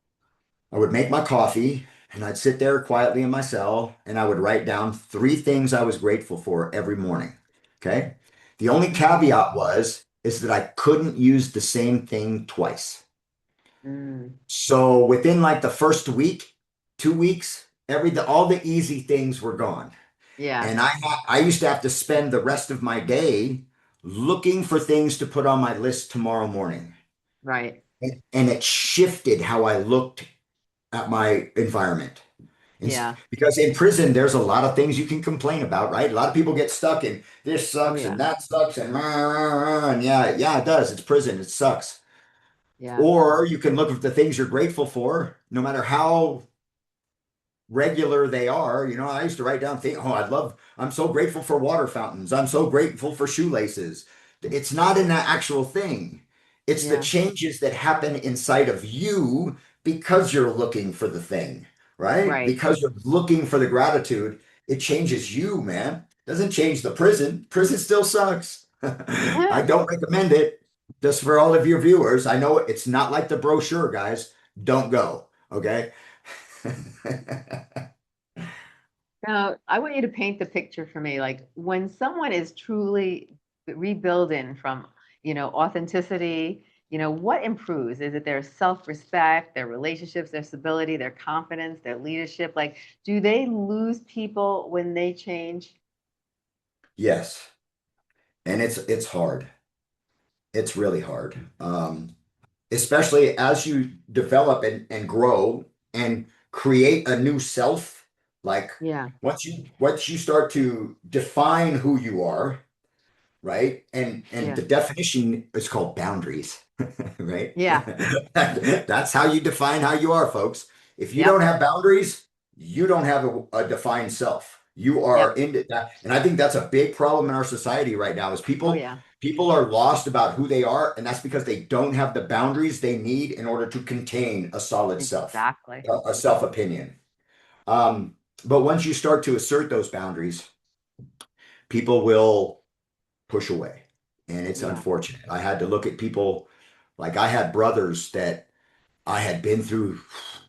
I would make my coffee and I'd sit there quietly in my cell and I would write down 3 things I was grateful for every morning. Okay. The only Hmm. caveat is that I couldn't use the same thing twice. Mm. So within like the first week, 2 weeks, all the easy things were gone. Yeah. And I used to have to spend the rest of my day looking for things to put on my list tomorrow morning. Right. And it shifted how I looked at my environment. Yeah. Because in prison, there's a lot of things you can complain about, right? A lot of people get stuck in this Oh, sucks yeah. and that sucks and yeah, yeah, it does. It's prison. It sucks. Yeah. Or you can look at the things you're grateful for, no matter how regular they are. I used to write down things. Oh, I'm so grateful for water fountains. I'm so grateful for shoelaces. It's not in that actual thing. It's the Yeah. changes that happen inside of you because you're looking for the thing, right? Right. Because you're looking for the gratitude. It changes you, man. Doesn't change the prison. Prison still sucks. I don't recommend it. Just for all of your viewers, I know it's not like the brochure, guys. Don't go. Okay. Now, I want you to paint the picture for me. Like when someone is truly rebuilding from, authenticity, what improves? Is it their self-respect, their relationships, their stability, their confidence, their leadership? Like, do they lose people when they change? Yes. And it's hard. It's really hard. Especially as you develop and grow and create a new self, like Yeah. once you start to define who you are, right? And Yeah. the definition is called boundaries, right? Yeah. That's how you define how you are, folks. If you don't Yep. have boundaries, you don't have a defined self. You are Yep. into that. And I think that's a big problem in our society right now is Oh, people yeah. people are lost about who they are, and that's because they don't have the boundaries they need in order to contain a solid self, Exactly. a self-opinion. Um, but once you start to assert those boundaries, people will push away. And it's Yeah. unfortunate. I had to look at people like I had brothers that I had been through,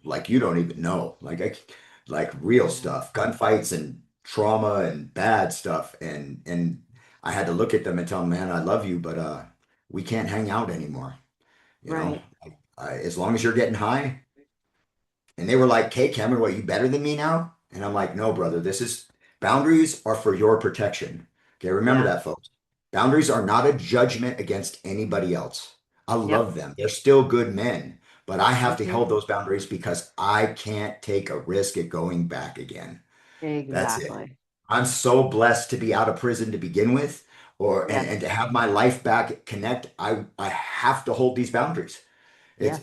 like you don't even know, like real Yeah. stuff, gunfights and trauma and bad stuff. And I had to look at them and tell them, man, I love you, but we can't hang out anymore. You know, Right. as long as you're getting high, and they were like, "Hey, Cameron, what, you better than me now?" And I'm like, "No, brother, this is boundaries are for your protection." Okay, remember Yeah. that, folks. Boundaries are not a judgment against anybody else. I Yep. love them. They're still good men, but I have to Hmm. hold those boundaries because I can't take a risk at going back again. That's it. Exactly. I'm so blessed to be out of prison to begin with, or Yes. and to have my life back connect. I have to hold these boundaries. Yes.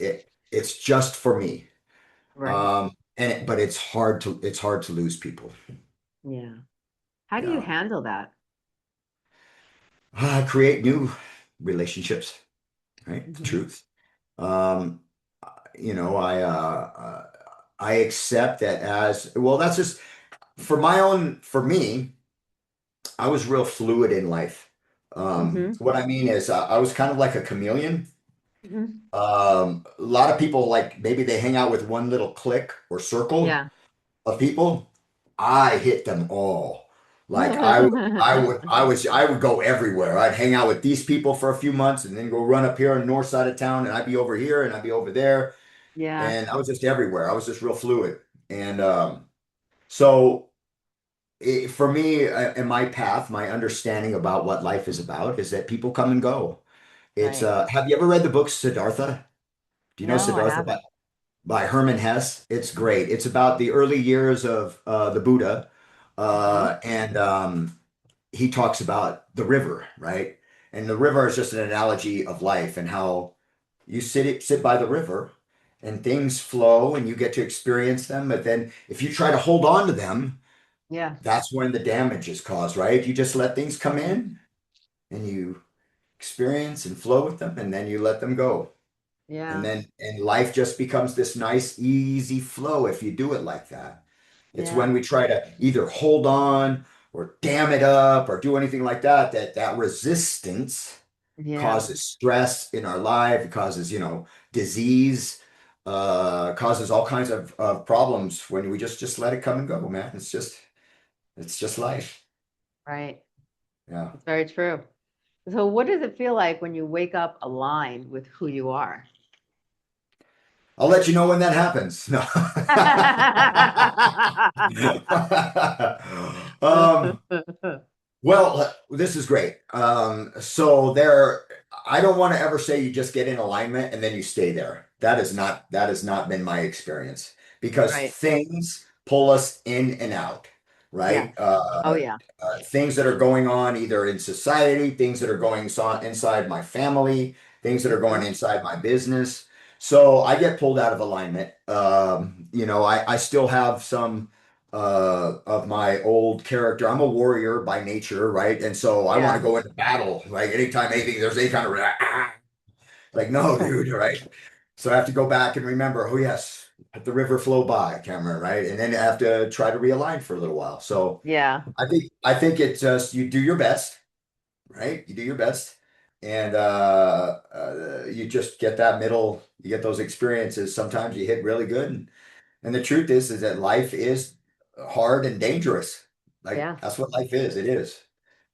It's just for me. Right. But it's hard to lose people. Yeah. How do you Yeah. handle that? Create new relationships, right? The Hmm. truth. Um, I accept that as well. That's just for me, I was real fluid in life. Hmm. What I mean is, I was kind of like a chameleon. Hmm. A lot of people like maybe they hang out with one little clique or circle Yeah. of people. I hit them all. Like I would go everywhere. I'd hang out with these people for a few months and then go run up here on the north side of town, and I'd be over here and I'd be over there, Yeah. and I was just everywhere. I was just real fluid. And so for me, in my path, my understanding about what life is about is that people come and go. It's Right. have you ever read the book Siddhartha? Do you know No, I Siddhartha haven't. by Herman Hesse? It's great. It's about the early years of the Buddha, Hmm. and he talks about the river, right? And the river is just an analogy of life and how you sit by the river and things flow and you get to experience them. But then if you try to hold on to them, Yeah. that's when the damage is caused, right? You just let things come Hmm. in and you experience and flow with them, and then you let them go. And Yeah. then and life just becomes this nice, easy flow if you do it like that. It's Yeah. when we try to either hold on or dam it up or do anything like that, that resistance Yeah. causes stress in our life. It causes, disease, causes all kinds of problems when we just let it come and go, man. It's just life. Right. Yeah. It's very true. So, what does it feel like when you wake up aligned with who you are? I'll let you know when that happens. No. um, Well, this is great. I don't want to ever say you just get in alignment and then you stay there. That has not been my experience because Right. things pull us in and out, Yes. right? Oh, yeah. Things that are going on either in society, things that are going on inside my family, things that are going Hmm. inside my business. So I get pulled out of alignment. I still have some of my old character. I'm a warrior by nature, right? And so I want to Yeah. go into battle. Like anytime there's any kind of like, no, dude, right? So I have to go back and remember, oh yes, let the river flow by, Cameron, right? And then I have to try to realign for a little while. So Yeah. I think it's just you do your best, right? You do your best. And you just get that middle, you get those experiences. Sometimes you hit really good, and the truth is that life is hard and dangerous. Like Yeah. that's what life is. It is.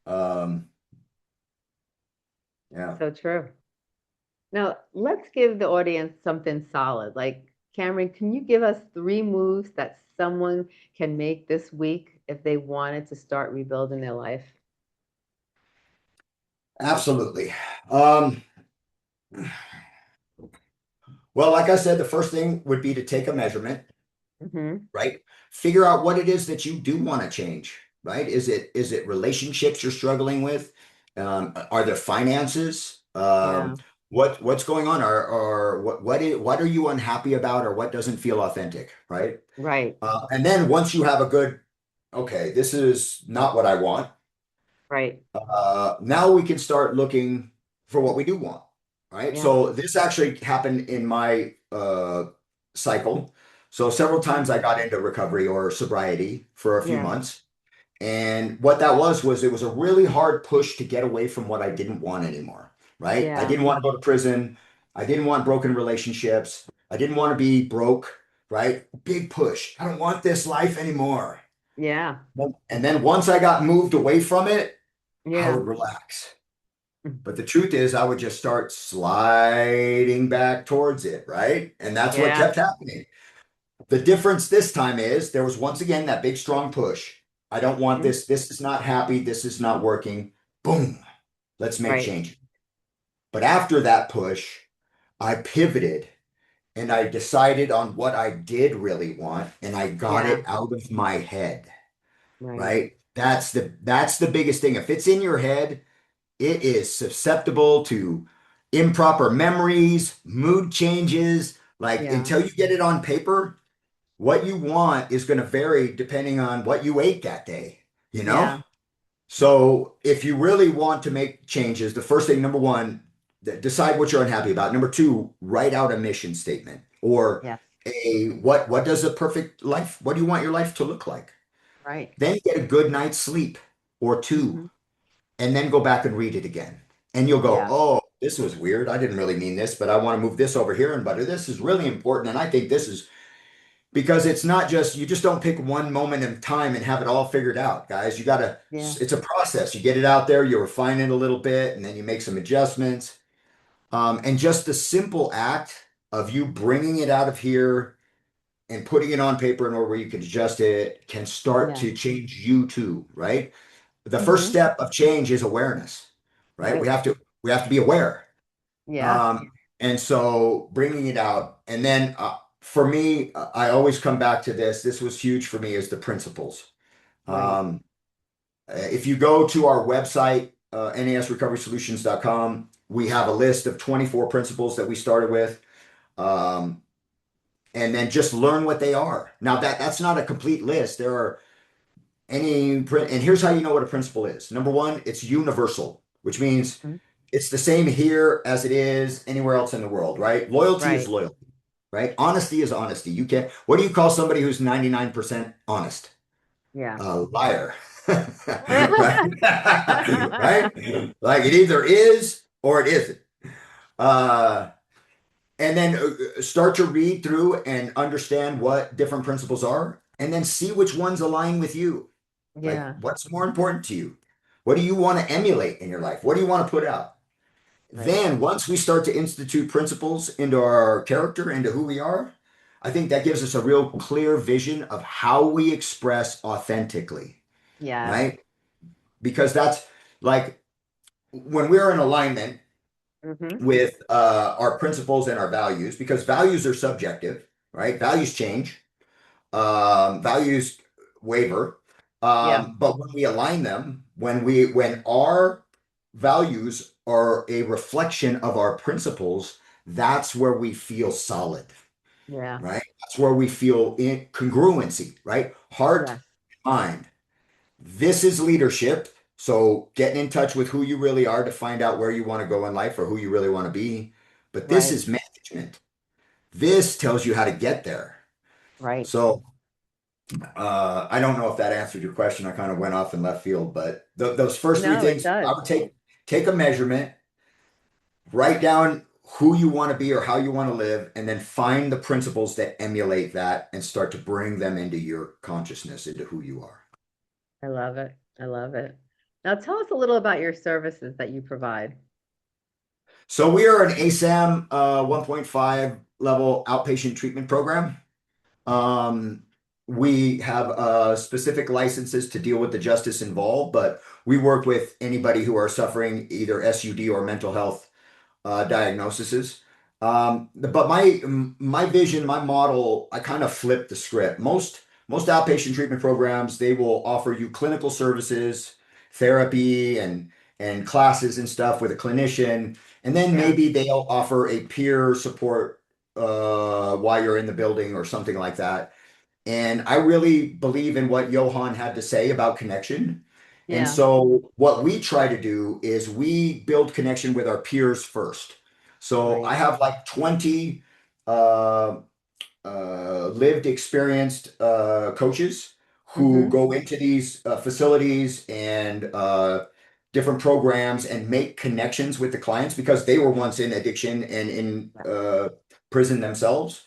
Um, yeah. So true. Now, let's give the audience something solid. Like, Cameron, can you give us 3 moves that someone can make this week if they wanted to start rebuilding their life? Absolutely. Um, well, like I said, the first thing would be to take a measurement, Mm-hmm. right? Figure out what it is that you do want to change, right? Is it relationships you're struggling with? Are there finances? Yeah. What's going on? Or what are you unhappy about, or what doesn't feel authentic, right? Right. And then once you have a good, okay, this is not what I want. Right. Now we can start looking for what we do want, right? Yeah. So this actually happened in my cycle. So several Mhm. times I got into recovery or sobriety for a few Yeah. months. And what that was it was a really hard push to get away from what I didn't want anymore, right? I Yeah. didn't want to go to prison. I didn't want broken relationships. I didn't want to be broke, right? Big push. I don't want this life anymore. Yeah. And then once I got moved away from it, I Yeah. would relax. But the truth is, I would just start sliding back towards it, right? And that's what Yeah. kept happening. The difference this time is there was once again that big strong push. I don't want Mhm. this. This is not happy. This is not working. Boom. Let's make Right. change. But after that push, I pivoted and I decided on what I did really want and I got Yeah. it out of my head, Right. right? That's the biggest thing. If it's in your head, it is susceptible to improper memories, mood changes. Like Yeah. until you get it on paper, what you want is going to vary depending on what you ate that day, you know? Yeah. So if you really want to make changes, the first thing, number one, decide what you're unhappy about. Number two, write out a mission statement or Yes. what does a perfect life, what do you want your life to look like? Right. Then get a good night's sleep or two Hmm. and then go back and read it again. And you'll go, Yeah. oh, this was weird. I didn't really mean this, but I want to move this over here. And but this is really important. And I think this is because it's not just, you just don't pick one moment in time and have it all figured out, guys. You got to, Yeah. it's a process. You get it out there, you refine it a little bit, and then you make some adjustments. And just the simple act of you bringing it out of here and putting it on paper in order where you can adjust it can start Yeah. to change you too, right? The first Hmm. step of change is awareness, right? We Right. have to we have to be aware. Yeah. And so bringing it out, and then for me, I always come back to this. This was huge for me is the principles. Right. Um, if you go to our website, nasrecoverysolutions.com, we have a list of 24 principles that we started with. Um, and then just learn what they are. Now that's not a complete list. There are and here's how you know what a principle is. Number one, it's universal, which means Mhm. it's the same here as it is anywhere else in the world, right? Loyalty is Right. loyalty, right? Honesty is honesty. You can't, what do you call somebody who's 99% honest? Yeah. A liar, right? Right? Like it either is or it isn't. Uh, and then start to read through and understand what different principles are, and then see which ones align with you. Like, Yeah. what's more important to you? What do you want to emulate in your life? What do you want to put out? Right. Then, once we start to institute principles into our character, into who we are, I think that gives us a real clear vision of how we express authentically, Yes. right? Because that's like when we're in alignment Hmm. with our principles and our values, because values are subjective, right? Values change, values waver. Yeah. But when we align them, when our values are a reflection of our principles, that's where we feel solid, Yeah. right? That's where we feel in congruency, right? Heart, Yes. mind. This is leadership. So getting in touch with who you really are to find out where you want to go in life or who you really want to be. But this Right. is management. This tells you how to get there. Right. So I don't know if that answered your question. I kind of went off in left field, but those first three No, it things, I does. would take a measurement, write down who you want to be or how you want to live, and then find the principles that emulate that and start to bring them into your consciousness, into who you are. I love it. I love it. Now tell us a little about your services that you provide. So we are an ASAM 1.5 level outpatient treatment program. Um, we have specific licenses to deal with the justice involved, but we work with anybody who are suffering either SUD or mental health diagnoses. But my vision, my model, I kind of flipped the script. Most outpatient treatment programs, they will offer you clinical services, therapy, and classes and stuff with a clinician, and then Yeah. maybe they'll offer a peer support while you're in the building or something like that. And I really believe in what Johan had to say about connection. And Yeah. so, what we try to do is we build connection with our peers first. So, I Right. have like 20 uh, lived, experienced coaches who Mm-hmm. go into these facilities and different programs and make connections with the clients because they were once in addiction and in Right. prison themselves.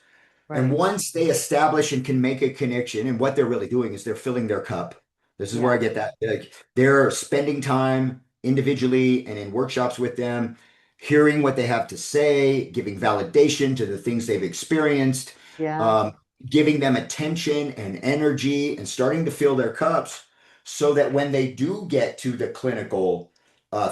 And Right. once they establish and can make a connection, and what they're really doing is they're filling their cup. This is where I Yeah. get that. Like they're spending time individually and in workshops with them, hearing what they have to say, giving validation to the things they've experienced, Yeah. um, giving them attention and energy, and starting to fill their cups so that when they do get to the clinical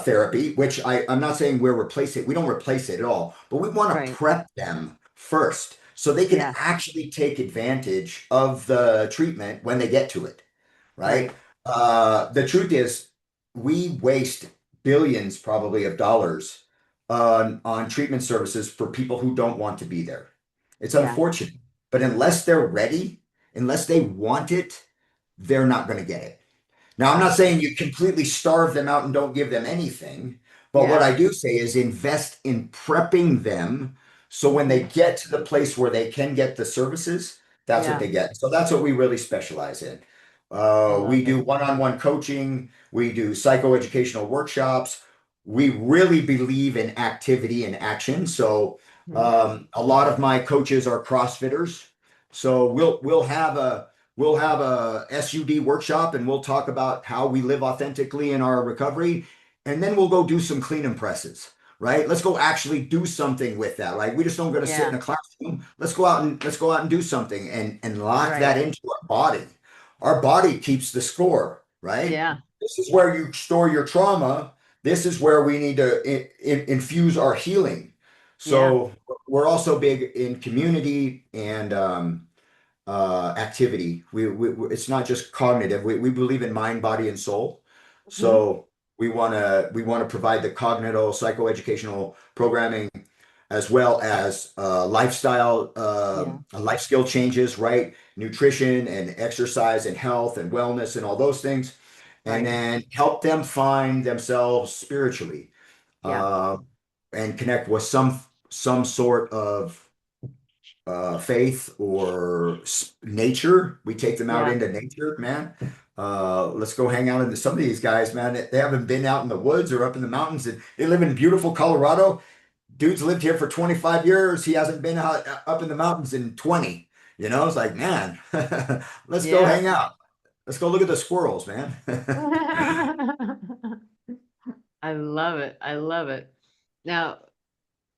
therapy, which I'm not saying we're replacing, we don't replace it at all, but we want to Right. prep them first so they can Yes. actually take advantage of the treatment when they get to it, right? Right. The truth is, we waste billions probably of dollars on treatment services for people who don't want to be there. It's Yeah. unfortunate, but unless they're ready, unless they want it, they're not going to get it. Now, I'm not saying Absolutely. you completely starve them out and don't give them anything, but what Yeah. I do say is invest in prepping them so when they Mm-hmm. get to the place where they can get the services, that's what Yeah. they get. So that's what we really specialize in. I love We it. do one-on-one coaching, we do psychoeducational workshops. We really believe in activity and action. So Mhm. a lot of my coaches are CrossFitters. So we'll have a SUD workshop and we'll talk about how we live authentically in our recovery. And then we'll go do some clean and presses, right? Let's go actually do something with that, right? We just don't go to sit in Yeah. a classroom. Let's go out and do something and lock Right. that into our body. Our body keeps the score, right? Yeah. This is where you store your trauma. This is where we need to infuse our healing. Yeah. So we're also big in community and activity. It's not just cognitive. We believe in mind, body, and soul. Hmm. So we want to provide the cognitive psychoeducational programming as well as Yeah. life skill changes, right? Nutrition and exercise and health and wellness and all those things, and Right. then help them find themselves spiritually Yeah. uh, and connect with some sort of faith or nature. We take them out Yeah. into nature, man. Let's go hang out into some of these guys, man. They haven't been out in the woods or up in the mountains, and they live in beautiful Colorado. Dude's lived here for 25 years. He hasn't been out up in the mountains in 20. You know, it's like, man, let's go Yeah. hang out. Let's go look at the squirrels, man. I love it. I love it. Now,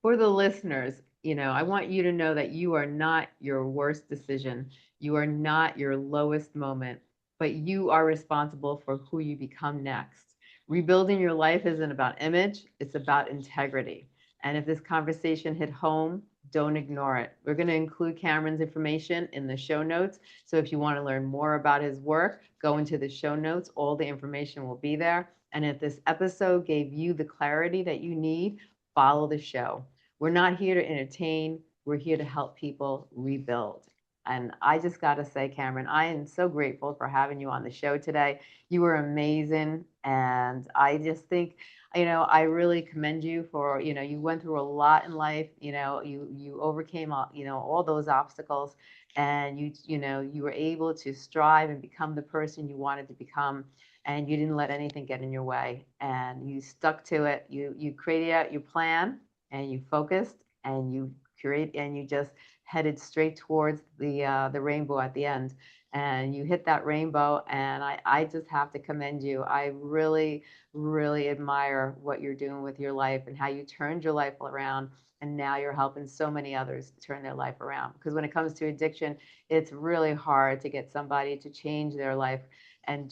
for the listeners, I want you to know that you are not your worst decision. You are not your lowest moment, but you are responsible for who you become next. Rebuilding your life isn't about image, it's about integrity. And if this conversation hit home, don't ignore it. We're going to include Cameron's information in the show notes. So if you want to learn more about his work, go into the show notes. All the information will be there. And if this episode gave you the clarity that you need, follow the show. We're not here to entertain, we're here to help people rebuild. And I just got to say, Cameron, I am so grateful for having you on the show today. You were amazing. And I just think, I really commend you for, you went through a lot in life, you overcame all, all those obstacles and you were able to strive and become the person you wanted to become and you didn't let anything get in your way and you stuck to it. You created out your plan and you focused and you create and you just headed straight towards the rainbow at the end and you hit that rainbow and I just have to commend you. I really really admire what you're doing with your life and how you turned your life around and now you're helping so many others turn their life around. Because when it comes to addiction, it's really hard to get somebody to change their life and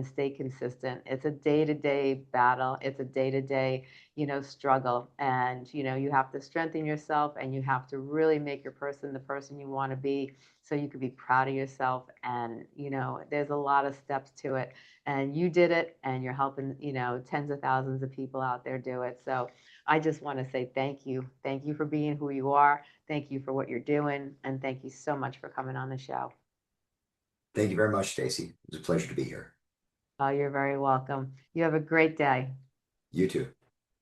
stay consistent. It's a day-to-day battle. It's a day-to-day, struggle. And, you have to strengthen yourself, and you have to really make your person the person you want to be, so you can be proud of yourself. And, there's a lot of steps to it, and you did it, and you're helping, tens of thousands of people out there do it. So I just want to say thank you. Thank you for being who you are. Thank you for what you're doing. And thank you so much for coming on the show. Thank you very much, Stacey. It was a pleasure to be here. Oh, you're very welcome. You have a great day. You too.